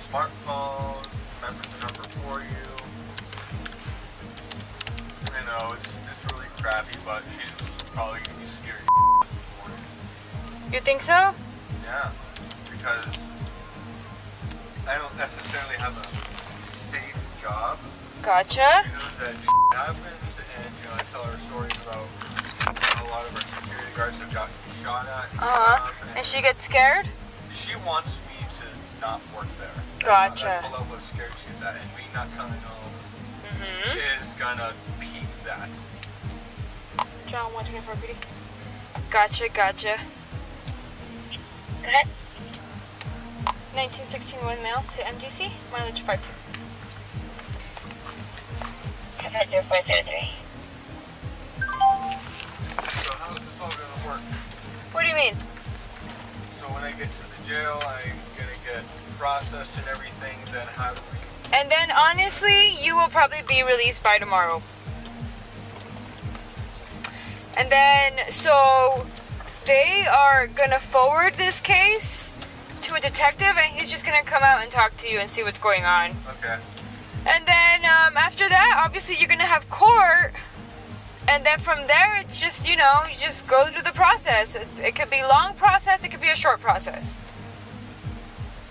smartphone, remember the number for you. I know, it's really crappy, but she's probably gonna be scared this morning. You think so? Yeah, because I don't necessarily have a safe job. Gotcha. You know, that happens, and you know, I tell her stories about a lot of our security guards have gotten shot at. And she gets scared? She wants me to not work there. Gotcha. That's the level of scared she's at, and me not coming home is gonna peak that. John, 124 PD. Gotcha. Go ahead. 1916 1 mail to MDC, mileage 52. Go ahead, 0503. So how is this all gonna work? What do you mean? So when I get to the jail, I'm gonna get processed and everything, then how do we... And then honestly, you will probably be released by tomorrow. And then, so they are gonna forward this case to a detective, and he's just gonna come out and talk to you and see what's going on. Okay. And then after that, obviously you're gonna have court. And then from there, it's just, you know, you just go through the process. It could be a long process, it could be a short process.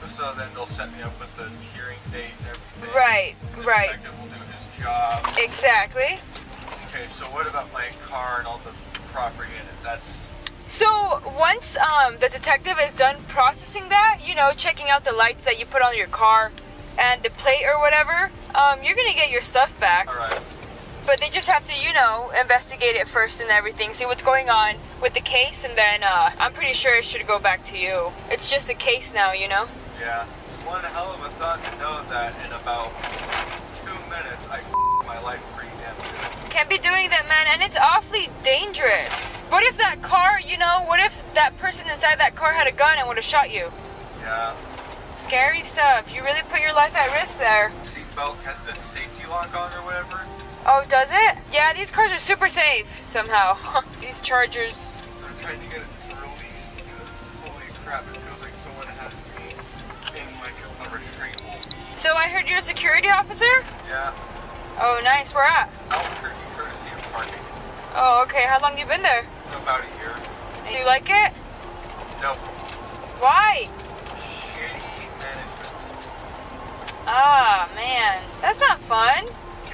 So then they'll set me up with the hearing date and everything. Right. The detective will do his job. Exactly. Okay, so what about my car and all the property in it? That's... So once the detective is done processing that, you know, checking out the lights that you put on your car and the plate or whatever, you're gonna get your stuff back. All right. But they just have to, you know, investigate it first and everything, see what's going on with the case, and then I'm pretty sure it should go back to you. It's just a case now, you know? Yeah. It's one hell of a thought to know that in about 2 minutes I my life pretty damn good. Can't be doing that, man, and it's awfully dangerous. What if that car, you know, what if that person inside that car had a gun and would have shot you? Yeah. Scary stuff. You really put your life at risk there. Seatbelt has the safety lock on or whatever. Oh, does it? Yeah, these cars are super safe somehow. These Chargers. I'm trying to get it to release because holy crap, it feels like someone has me in like a restraint hold. So I heard you're a security officer? Yeah. Oh, nice. Where at? Albuquerque courtesy of parking. Oh, okay. How long you been there? About a year. Do you like it? No. Why? Shitty management. Ah, man. That's not fun.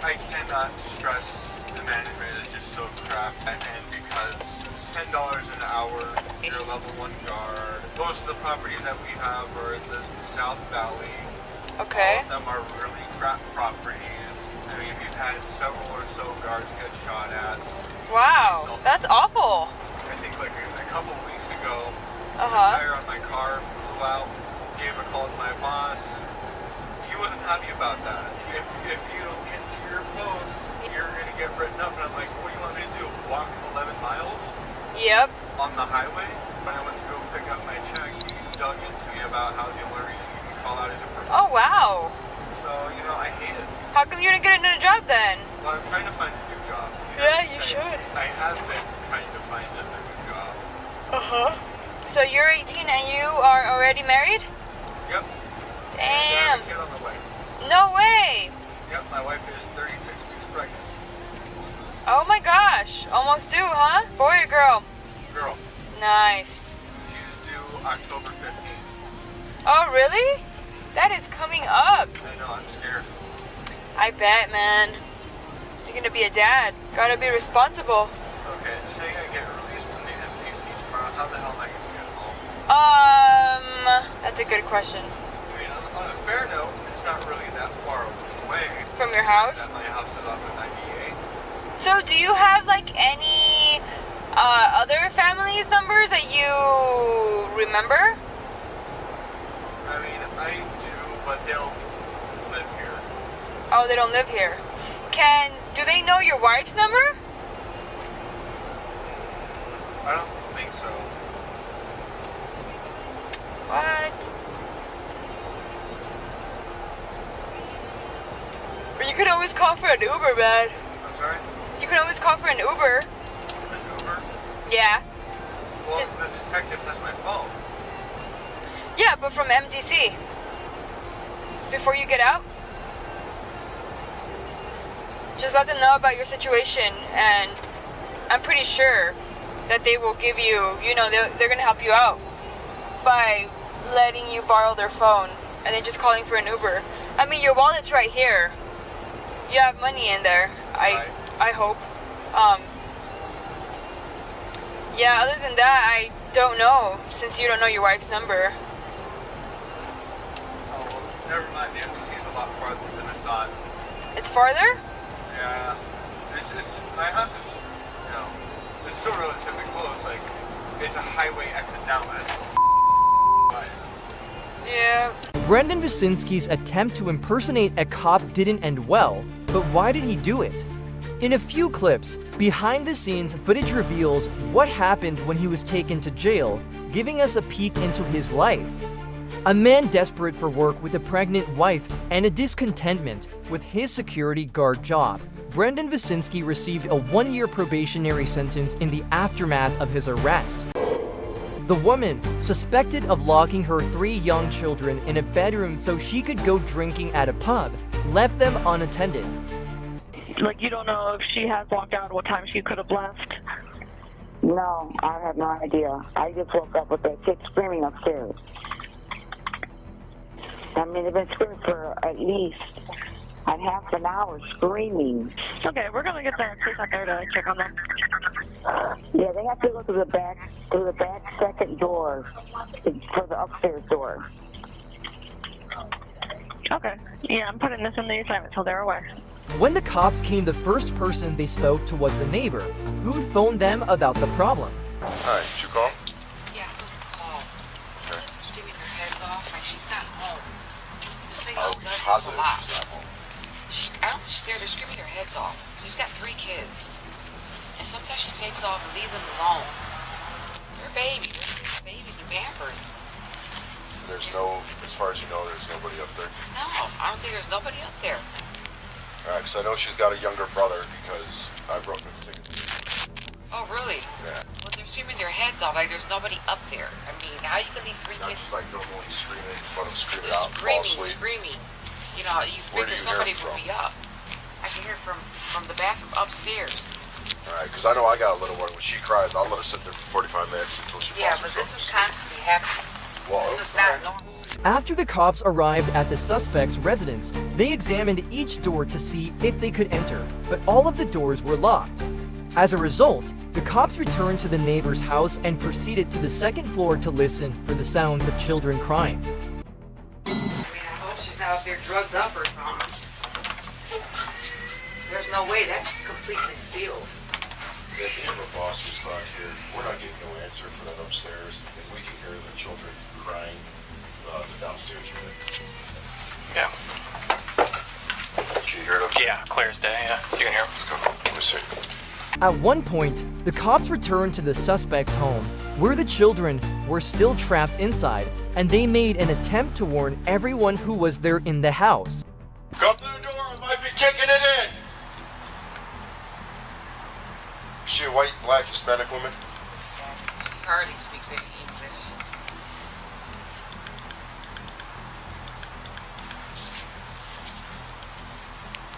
I cannot stress the management is just so crap, and because it's $10 an hour, you're a level 1 guard. Most of the properties that we have are in the South Valley. Okay. All of them are really crap properties. I mean, we've had several or so guards get shot at. Wow, that's awful. I think like a couple of weeks ago, the Uh-huh. tire on my car blew out, gave a call to my boss. He wasn't happy about that. If you don't get to your post, you're gonna get written up. And I'm like, what do you want me to do? Walk 11 miles? Yep. On the highway? When I went to go pick up my check, he dug into me about how the only reason you can call out is a person. Oh, wow. So, you know, I hate it. How come you didn't get another job then? Well, I'm trying to find a new job. Yeah, you should. I have been trying to find a new job. Uh-huh. So you're 18 and you are already married? Yep. Damn. And I have a kid on the way. No way. Yep, my wife is 36 weeks pregnant. Oh my gosh. Almost due, huh? Boy or girl? Girl. Nice. She's due October 15th. Oh, really? That is coming up. I know, I'm scared. I bet, man. You're gonna be a dad. Gotta be responsible. Okay, say I get released from the MDC tomorrow, how the hell am I gonna get home? That's a good question. I mean, on a fair note, it's not really that far away. From your house? My house is off of 98. So do you have like any other families' numbers that you remember? I mean, I do, but they don't live here. Oh, they don't live here. Do they know your wife's number? I don't think so. What? Or you could always call for an Uber, man. I'm sorry? You could always call for an Uber. An Uber? Yeah. Well, the detective has my phone. Yeah, but from MDC. Before you get out? just let them know about your situation, and I'm pretty sure that they will give you, you know, they're gonna help you out by letting you borrow their phone and then just calling for an Uber. I mean, your wallet's right here. You have money in there, I hope. Yeah, other than that, I don't know, since you don't know your wife's number. So, never mind, the embassy is a lot farther than I thought. It's farther? Yeah. It's my house is, you know, it's still relatively close. Like, it's a highway exit down, but yeah. Brendan Wyszynski's attempt to impersonate a cop didn't end well, but why did he do it? In a few clips, behind-the-scenes footage reveals what happened when he was taken to jail, giving us a peek into his life. A man desperate for work with a pregnant wife and a discontentment with his security guard job, Brendan Wyszynski received a 1-year probationary sentence in the aftermath of his arrest. The woman, suspected of locking her 3 young children in a bedroom so she could go drinking at a pub, left them unattended. Like, you don't know if she has walked out, what time she could have left? No, I have no idea. I just woke up with that kid screaming upstairs. I mean, they've been screaming for at least a half an hour screaming. Okay, we're gonna get the police out there to check on them. Yeah, they have to go through the back second door for the upstairs door. Okay. Yeah, I'm putting this in the assignment so they're aware. When the cops came, the first person they spoke to was the neighbor, who'd phoned them about the problem. Hi, did you call? Yeah, I'm call. These kids are screaming their heads off like she's not home. This thing Are she we does this a positive lot. she's not home? I don't think she's there. They're screaming their heads off. She's got 3 kids. And sometimes she takes off and leaves them alone. They're babies. Babies are pampers. There's no, as far as you know, there's nobody up there? No, I don't think there's nobody up there. Alright, because I know she's got a younger brother because I wrote the ticket. Oh, really? Yeah. Well, they're screaming their heads off like there's nobody up there. I mean, how you can leave 3 Not kids? just like normally screaming, just let them scream it Just out and fall asleep. screaming. You know, you Where do figure you somebody hear it would be up. I can hear from the bathroom upstairs. Alright, because I know I got a little one. When she cries, I'll let her sit there for 45 minutes until she Yeah, falls but this asleep. is constantly happening. Well, This is not normal. After the cops arrived at the suspect's residence, they examined each door to see if they could enter, but all of the doors were locked. As a result, the cops returned to the neighbor's house and proceeded to the 2nd floor to listen for the sounds of children crying. I mean, I hope she's not up there drugged up or something. There's no way that's completely sealed. If we have a boss who's not here, we're not getting no answer for that upstairs, and we can hear the children crying the downstairs unit. Yeah. Can you hear them? Yeah, clear as day, yeah. You can hear them. Let's go. Let me see. At one point, the cops returned to the suspect's home, where the children were still trapped inside, and they made an attempt to warn everyone who was there in the house. Come through the door, I might be kicking it in! Is she a white, black, Hispanic woman? She hardly speaks any English.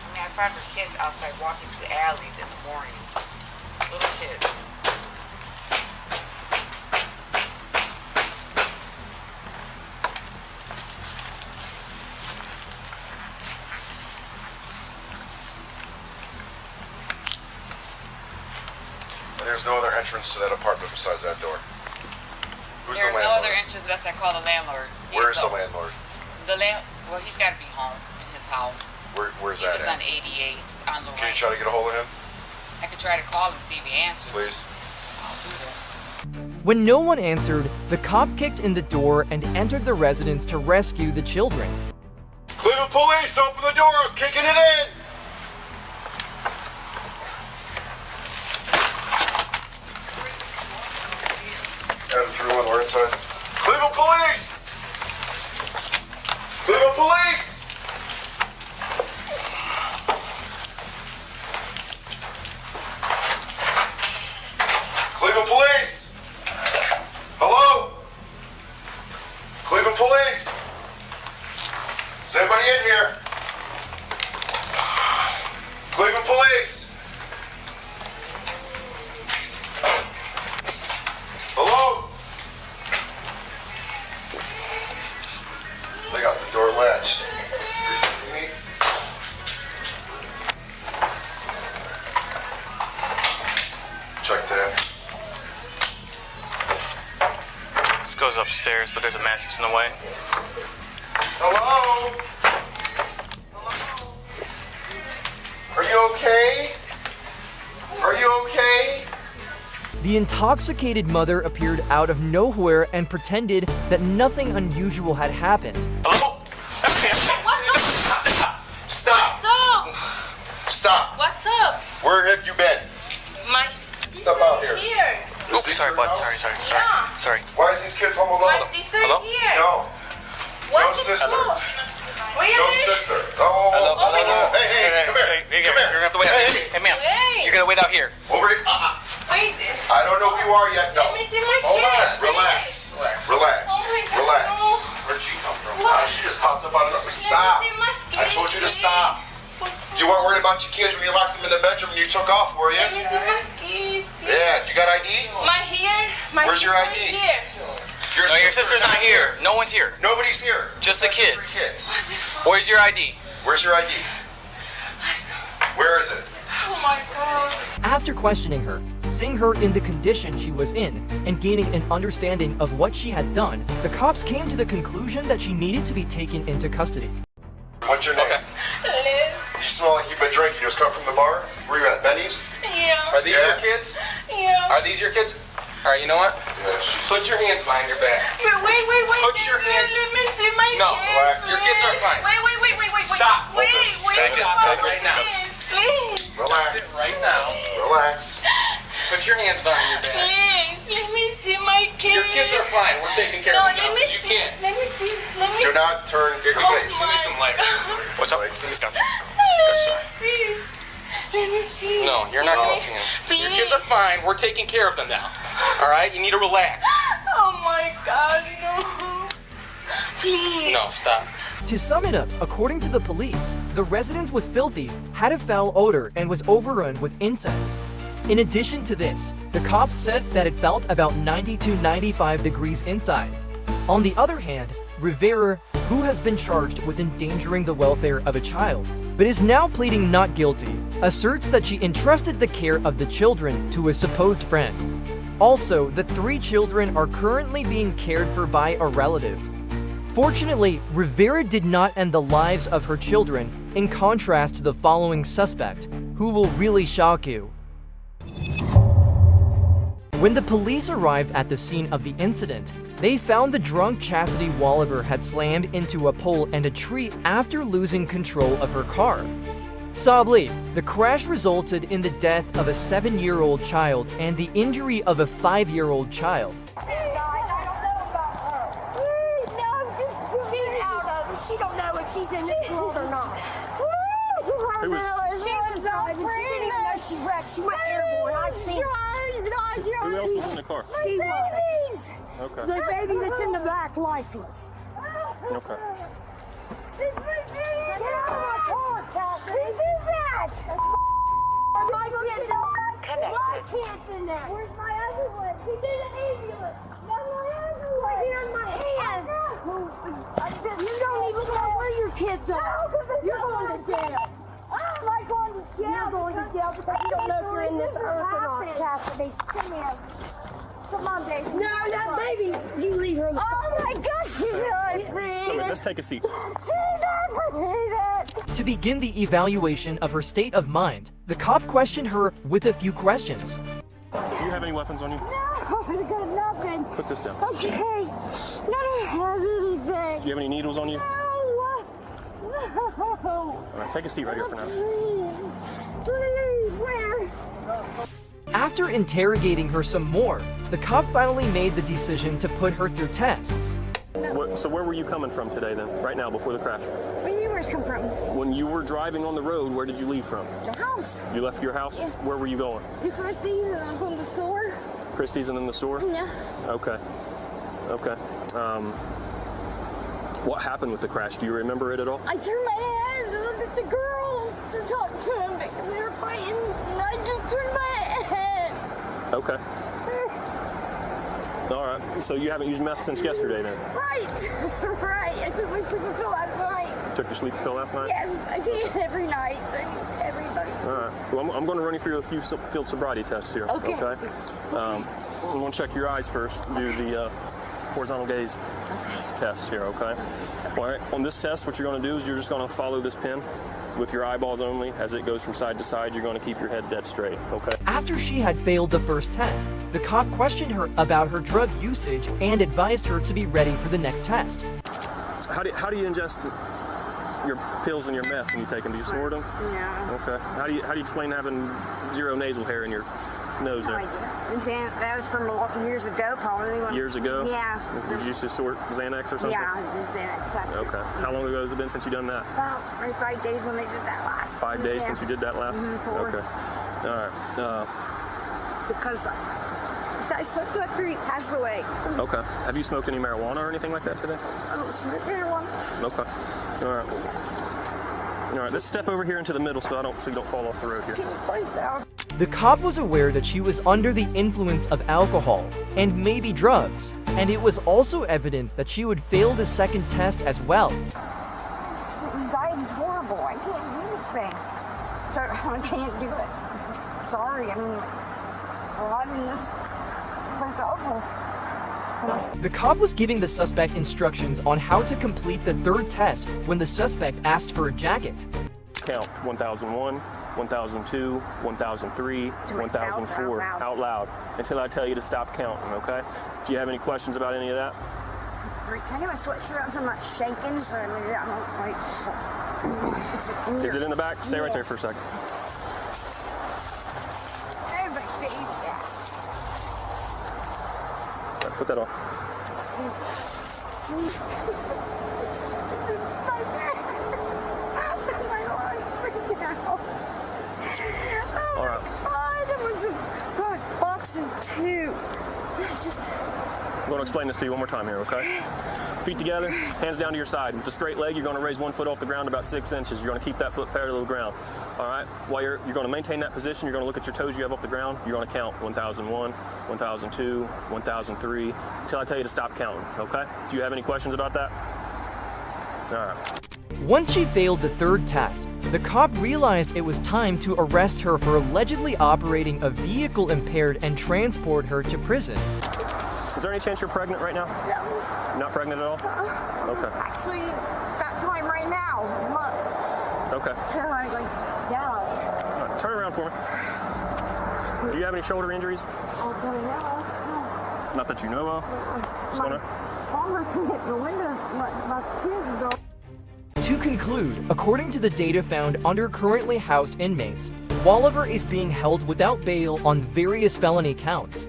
I mean, I find her kids outside walking through the alleys in the morning. Little kids. And there's no other entrance to that apartment besides that door. Who's There's the no landlord? other entrance unless I call the landlord. Where's the landlord? Well, he's got to be home in his house. Where's He that lives at? on 88 on the Can right. you try to get a hold of him? I can try to call him, see if he answers. Please. I'll do that. When no one answered, the cop kicked in the door and entered the residence to rescue the children. Cleveland Police, open the door! I'm kicking it in! Adam 3-1, we're inside. Cleveland Police! Cleveland Police! Cleveland Police! Hello? Cleveland Police! Is anybody in here? police. Hello? They got the door latched. Check that. This goes upstairs, but there's a mattress in the way. Hello? Hello? Are you okay? Are you okay? The intoxicated mother appeared out of nowhere and pretended that nothing unusual had happened. Hello? Stop! What's up? Stop! What's up? Where have you been? My Step out here. here. Oh, sorry, bud. Sorry. Yeah. Sorry. Why is these kids home alone? My sister Hello? here. No. What No sister. Really? No sister. Oh, Hello. Hey, come here. Hey, Come here. you're gonna have to wait out here. Hey, ma'am. Hey. You're gonna wait out here. Over here. Wait. I don't know who you are yet. No. Let me see my Hold on. kids. Relax. Relax. Oh my God, Relax. no. Where'd she come from? What? She just popped up out of nowhere. Stop. see my I told you to stop. You weren't worried about your kids when you locked them in the bedroom and you took off, were you? Let me see my kids. Yeah. You got ID? My here. My Where's your sister ID? Here. No, your sister's not here. No one's here. Nobody's here. Just the kids. 3 kids. Where's your ID? Where's your ID? Where is it? Oh my God. After questioning her, seeing her in the condition she was in, and gaining an understanding of what she had done, the cops came to the conclusion that she needed to be taken into custody. What's your name? Liz. You smell like you've been drinking. You just come from the bar? Where you at? Benny's? Yeah. Are these your kids? Yeah. Are these your kids? All right, you know what? Put your hands behind your back. But wait. Put your hands. Let me see my No, kids. relax. Your kids are fine. Wait. Stop. Wait. Take it right now. Please. Relax. Right now. Relax. Put your hands behind your back. Please. Let me see my kids. Your kids are fine. We're taking care of them now. You can't. Let me see. Let me Do not turn your Give face. me some light. What's up? Let me stop. Please. Let me see. No, you're not gonna see them. Your kids are fine. We're taking care of them now. All right? You need to relax. Oh my God, no. Please. No, stop. To sum it up, according to the police, the residence was filthy, had a foul odor, and was overrun with insects. In addition to this, the cops said that it felt about 90 to 95 degrees inside. On the other hand, Rivera, who has been charged with endangering the welfare of a child, but is now pleading not guilty, asserts that she entrusted the care of the children to a supposed friend. Also, the 3 children are currently being cared for by a relative. Fortunately, Rivera did not end the lives of her children, in contrast to the following suspect, who will really shock you. When the police arrived at the scene of the incident, they found the drunk Chastity Walliver had slammed into a pole and a tree after losing control of her car. Sadly, the crash resulted in the death of a 7-year-old child and the injury of a 5-year-old child. She don't know if she's in this world or not. She was not pregnant. She didn't even know she wrecked. She went airborne. I seen her. Who else was in the car? She was. Okay. The baby that's in the back, lifeless. Okay. Get out of my car, Chelsea. Who is that? My kid's in there. Where's my other one? He's in the ambulance. Here's my hands. You don't even know where your kids are. You're going to jail. I'm not going to jail. You're going to jail because you don't know if you're in this earth or not, Chastity. Come here. Come on, baby. No, that baby. You leave her alone. Oh my gosh, she's not breathing. So let's take a seat. She's not breathing. To begin the evaluation of her state of mind, the cop questioned her with a few questions. Do you have any weapons on you? No, I got nothing. Put this down. Okay. I don't have anything. Do you have any needles on you? No. All right, take a seat right here for now. Please, where? After interrogating her some more, the cop finally made the decision to put her through tests. So where were you coming from today then, right now, before the crash? Where do you come from? When you were driving on the road, where did you leave from? The house. You left your house? Yeah. Where were you going? To Christie's and I'm going to the store. Christie's and then the store? Yeah. Okay. Okay. What happened with the crash? Do you remember it at all? I turned my head and looked at the girls to talk to them because they were fighting Okay. All right. So you haven't used meth since yesterday, then? Right. Right. I took my sleeping pill last night. You took your sleeping pill last night? Yes, I take it every night. Everybody. All right. Well, I'm going to run you through a few field sobriety tests here. Okay. I'm going to check your eyes first. Do the horizontal gaze test here. Okay. All right. On this test, what you're going to do is you're just going to follow this pin with your eyeballs only. As it goes from side to side, you're going to keep your head dead straight. Okay. After she had failed the first test, the cop questioned her about her drug usage and advised her to be ready for the next test. How do you ingest your pills and your meth when you take them? Do you snort them? Yeah. Okay. How do you explain having zero nasal hair in your nose there? That was from years ago, probably. Years ago? Yeah. Did you used to snort Xanax or something? Yeah, I did Xanax. Okay. How long ago has it been since you done that? About 5 days when I did that last. 5 days since you did that last? Okay. All right. Because I smoked after he passed away. Okay. Have you smoked any marijuana or anything like that today? I don't smoke marijuana. Okay. All right. All right. Let's step over here into the middle so you don't fall off the road here. The cop was aware that she was under the influence of alcohol and maybe drugs, and it was also evident that she would fail the second test as well. Anxiety's horrible. I can't do this thing. So I can't do it. Sorry. I mean, a lot of this is awful. The cop was giving the suspect instructions on how to complete the third test when the suspect asked for a jacket. Count 1001, 1002, 1003, 1004 out loud until I tell you to stop counting, okay? Do you have any questions about any of that? Can I get my sweatshirt on so I'm not shaking? So I don't like. Is it in the back? Stay right there for a second. Everybody see that. Right, put that on. This is nightmare. My life right now. All right. God, that was boxing too. I'm going to explain this to you one more time here, okay? Feet together, hands down to your side. With the straight leg, you're going to raise 1 foot off the ground about 6 inches. You're going to keep that foot parallel to the ground. All right? While you're going to maintain that position, you're going to look at your toes you have off the ground. You're going to count 1001, 1002, 1003, until I tell you to stop counting, okay? Do you have any questions about that? All right. Once she failed the third test, the cop realized it was time to arrest her for allegedly operating a vehicle impaired and transport her to prison. Is there any chance you're pregnant right now? No. You're not pregnant at all? Okay. Actually, that time right now, months. Okay. So I was like, yeah. All right, turn around for me. Do you have any shoulder injuries? I'll tell you now. Not that you know of? My father can hit the window. My kids go. To conclude, according to the data found under currently housed inmates, Walliver is being held without bail on various felony counts.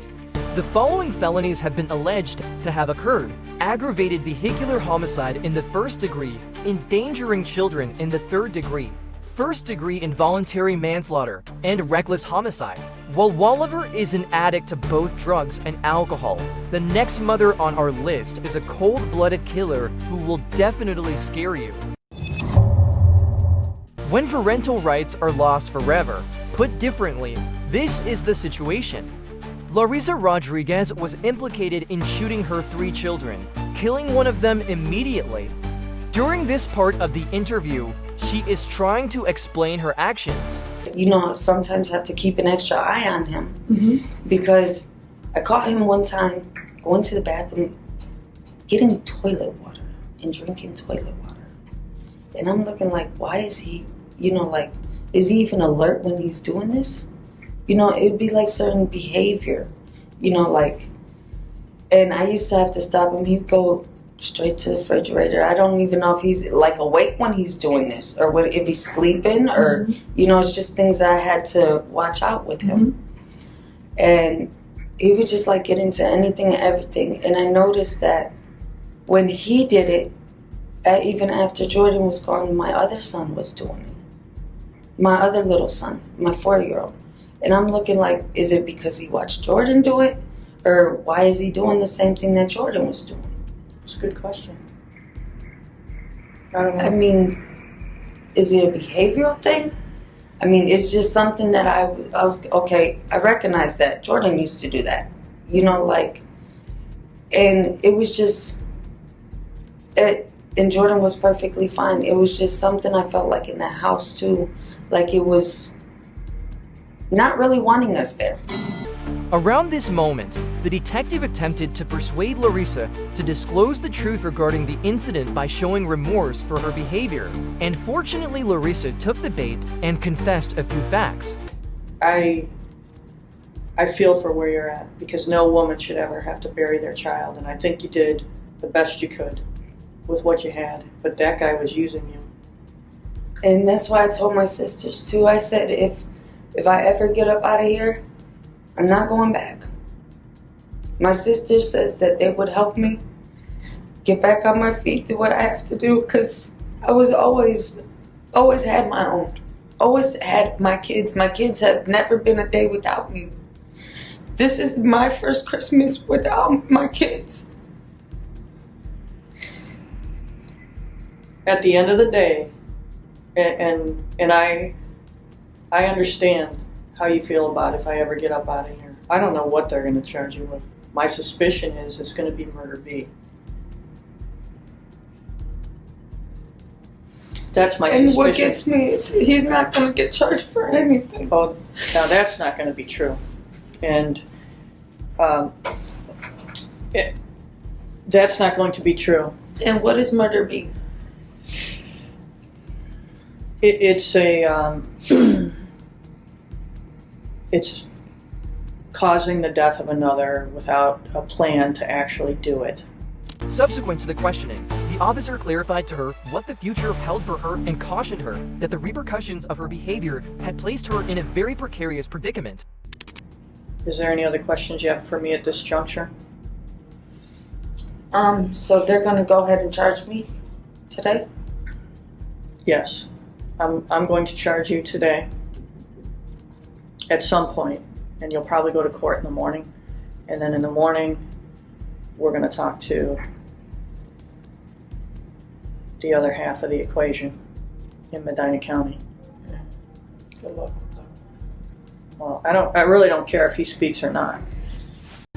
The following felonies have been alleged to have occurred: aggravated vehicular homicide in the 1st degree, endangering children in the 3rd degree, 1st degree involuntary manslaughter, and reckless homicide. While Walliver is an addict to both drugs and alcohol, the next mother on our list is a cold-blooded killer who will definitely scare you. When parental rights are lost forever, put differently, this is the situation. Larissa Rodriguez was implicated in shooting her 3 children, killing one of them immediately. During this part of the interview, she is trying to explain her actions. You know, sometimes I have to keep an extra eye on him because I caught him one time going to the bathroom, getting toilet water and drinking toilet water. And I'm looking like, why is he, you know, like, is he even alert when he's doing this? You know, it'd be like certain behavior, you know, like, and I used to have to stop him. He'd go straight to the refrigerator. I don't even know if he's like awake when he's doing this or what, if he's sleeping or, you know, it's just things that I had to watch out with him. And he would just like get into anything and everything. And I noticed that when he did it, even after Jordan was gone, my other son was doing it. My other little son, my 4-year-old. And I'm looking like, is it because he watched Jordan do it? Or why is he doing the same thing that Jordan was doing? It's a good question. I don't know. I mean, is it a behavioral thing? I mean, it's just something that okay, I recognize that. Jordan used to do that. You know, like, and it was just, and Jordan was perfectly fine. It was just something I felt like in that house too. Like it was not really wanting us there. Around this moment, the detective attempted to persuade Larissa to disclose the truth regarding the incident by showing remorse for her behavior. And fortunately, Larissa took the bait and confessed a few facts. I feel for where you're at, because no woman should ever have to bury their child, and I think you did the best you could with what you had, but that guy was using you. And that's why I told my sisters too. I said, if I ever get up out of here, I'm not going back. My sister says that they would help me get back on my feet, do what I have to do, because I was always had my own. Always had my kids. My kids have never been a day without me. This is my first Christmas without my kids. At the end of the day, and I understand how you feel about if I ever get up out of here. I don't know what they're going to charge you with. My suspicion is it's going to be murder B. That's my suspicion. And what gets me is he's not going to get charged for anything. Oh, now that's not going to be true. And that's not going to be true. And what is murder B? It's it's causing the death of another without a plan to actually do it. Subsequent to the questioning, the officer clarified to her what the future held for her and cautioned her that the repercussions of her behavior had placed her in a very precarious predicament. Is there any other questions you have for me at this juncture? So they're gonna go ahead and charge me today? Yes. I'm going to charge you today at some point, and you'll probably go to court in the morning, and then in the morning we're going to talk to the other half of the equation in Medina County. Good luck. Well, I really don't care if he speaks or not.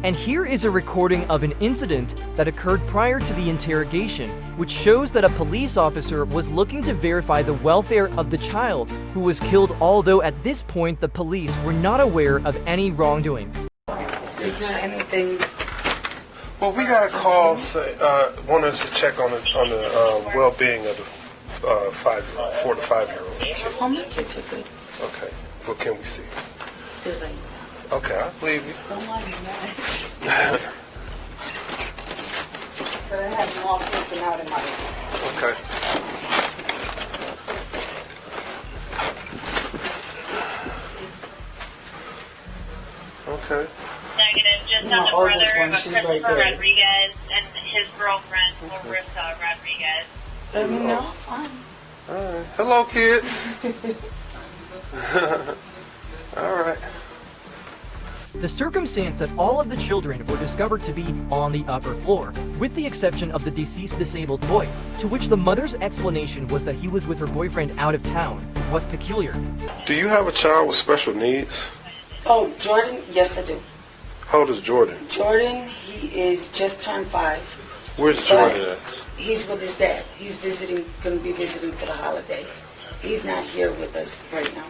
And here is a recording of an incident that occurred prior to the interrogation, which shows that a police officer was looking to verify the welfare of the child who was killed, although at this point the police were not aware of any wrongdoing. Is there anything? Well, we got a call wanting us to check on the well-being of the 4 to 5-year-old. How many kids are good? Okay. What can we see? They're like, okay, I believe you. don't mind me, man. But I have them all taken out in my room. Okay. Okay. Negative. Just My on the oldest brother one, of she's right Christopher there. Rodriguez and his girlfriend, Larissa Rodriguez. Let me know. Fine. All right. Hello, kids. All right. The circumstance that all of the children were discovered to be on the upper floor, with the exception of the deceased disabled boy, to which the mother's explanation was that he was with her boyfriend out of town, was peculiar. Do you have a child with special needs? Oh, Jordan? Yes, I do. How old is Jordan? Jordan, he is just turned 5. Where's Jordan at? He's with his dad. He's going to be visiting for the holiday. He's not here with us right now,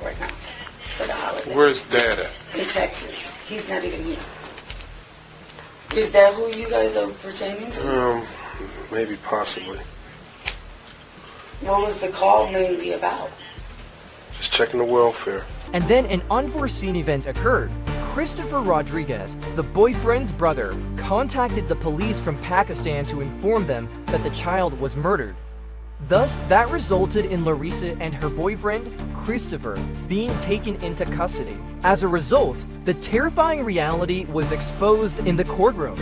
for the holiday. Where's Dad at? In Texas. He's not even here. Is that who you guys are pertaining to? Maybe, possibly. What was the call mainly about? Just checking the welfare. And then an unforeseen event occurred. Christopher Rodriguez, the boyfriend's brother, contacted the police from Pakistan to inform them that the child was murdered. Thus, that resulted in Larissa and her boyfriend, Christopher, being taken into custody. As a result, the terrifying reality was exposed in the courtroom.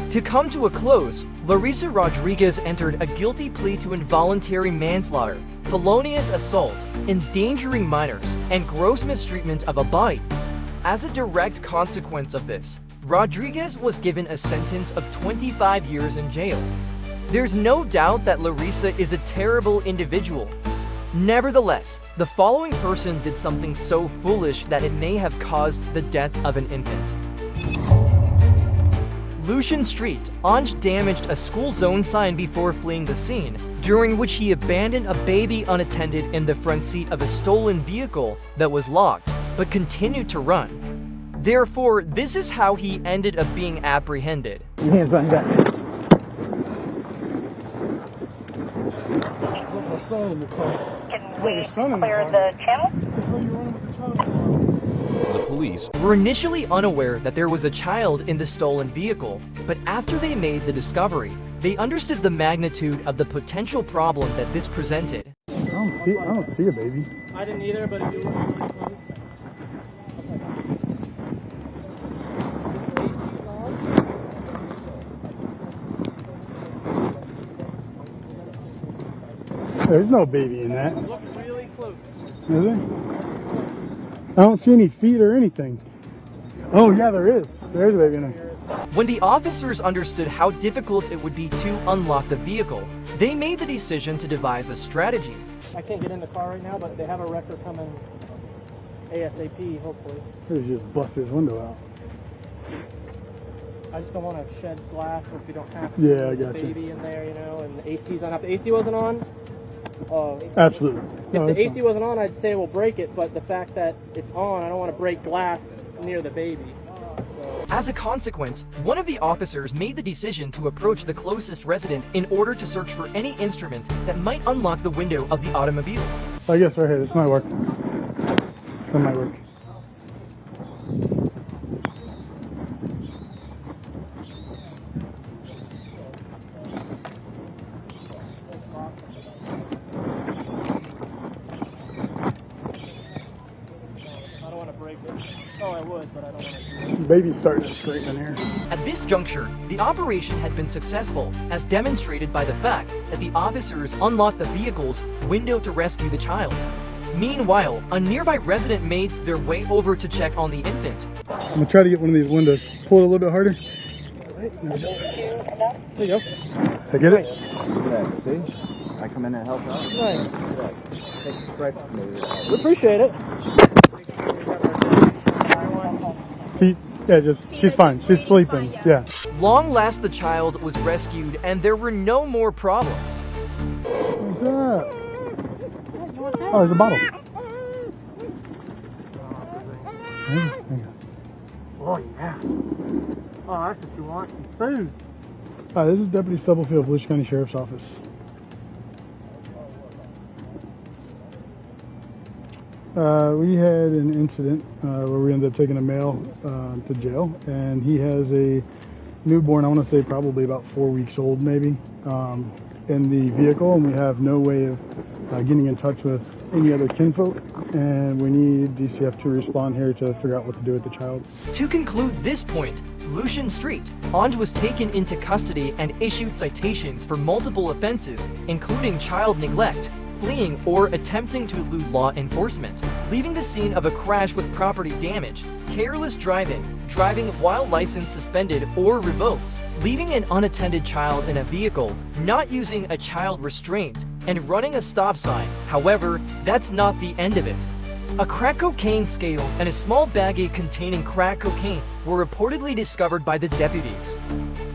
To come to a close, Larissa Rodriguez entered a guilty plea to involuntary manslaughter, felonious assault, endangering minors, and gross mistreatment of a body. As a direct consequence of this, Rodriguez was given a sentence of 25 years in jail. There's no doubt that Larissa is a terrible individual. Nevertheless, the following person did something so foolish that it may have caused the death of an infant. Lucian Street, Anj damaged a school zone sign before fleeing the scene, during which he abandoned a baby unattended in the front seat of a stolen vehicle that was locked, but continued to run. Therefore, this is how he ended up being apprehended. Your hands behind your back. Can we clear the channel? The police were initially unaware that there was a child in the stolen vehicle, but after they made the discovery, they understood the magnitude of the potential problem that this presented. I don't see a baby. I didn't either, but if you look really close. There's no baby in that. Look really close. Is there? I don't see any feet or anything. Oh yeah, there is. There's a baby in there. When the officers understood how difficult it would be to unlock the vehicle, they made the decision to devise a strategy. I can't get in the car right now, but they have a wrecker coming ASAP, hopefully. They just bust his window out. I just don't want to shed glass if we don't have to. Yeah, I got you. Baby in there, you know, and the AC's on. If the AC wasn't on, Absolutely. If the AC wasn't on, I'd say we'll break it, but the fact that it's on, I don't want to break glass near the baby. As a consequence, one of the officers made the decision to approach the closest resident in order to search for any instrument that might unlock the window of the automobile. I guess right here, this might work. That might work. Baby's starting to scream in here. At this juncture, the operation had been successful, as demonstrated by the fact that the officers unlocked the vehicle's window to rescue the child. Meanwhile, a nearby resident made their way over to check on the infant. I'm gonna try to get one of these windows. Pull it a little bit harder. There you go. I get it? Yeah, see? I come in and help out. Nice. We appreciate it. She's fine. She's sleeping. Yeah. Long last the child was rescued and there were no more problems. What's that? Oh, there's a bottle. Oh, yeah. Oh, that's what you want, some food. Hi, this is Deputy Stubblefield, Volusia County Sheriff's Office. We had an incident where we ended up taking a male to jail, and he has a newborn, I want to say probably about 4 weeks old maybe, in the vehicle, and we have no way of getting in touch with any other kinfolk, and we need DCF to respond here to figure out what to do with the child. To conclude this point, Lucian Street, Anj was taken into custody and issued citations for multiple offenses, including child neglect, fleeing, or attempting to elude law enforcement, leaving the scene of a crash with property damage, careless driving, driving while license suspended or revoked, leaving an unattended child in a vehicle, not using a child restraint, and running a stop sign. However, that's not the end of it. A crack cocaine scale and a small baggie containing crack cocaine were reportedly discovered by the deputies.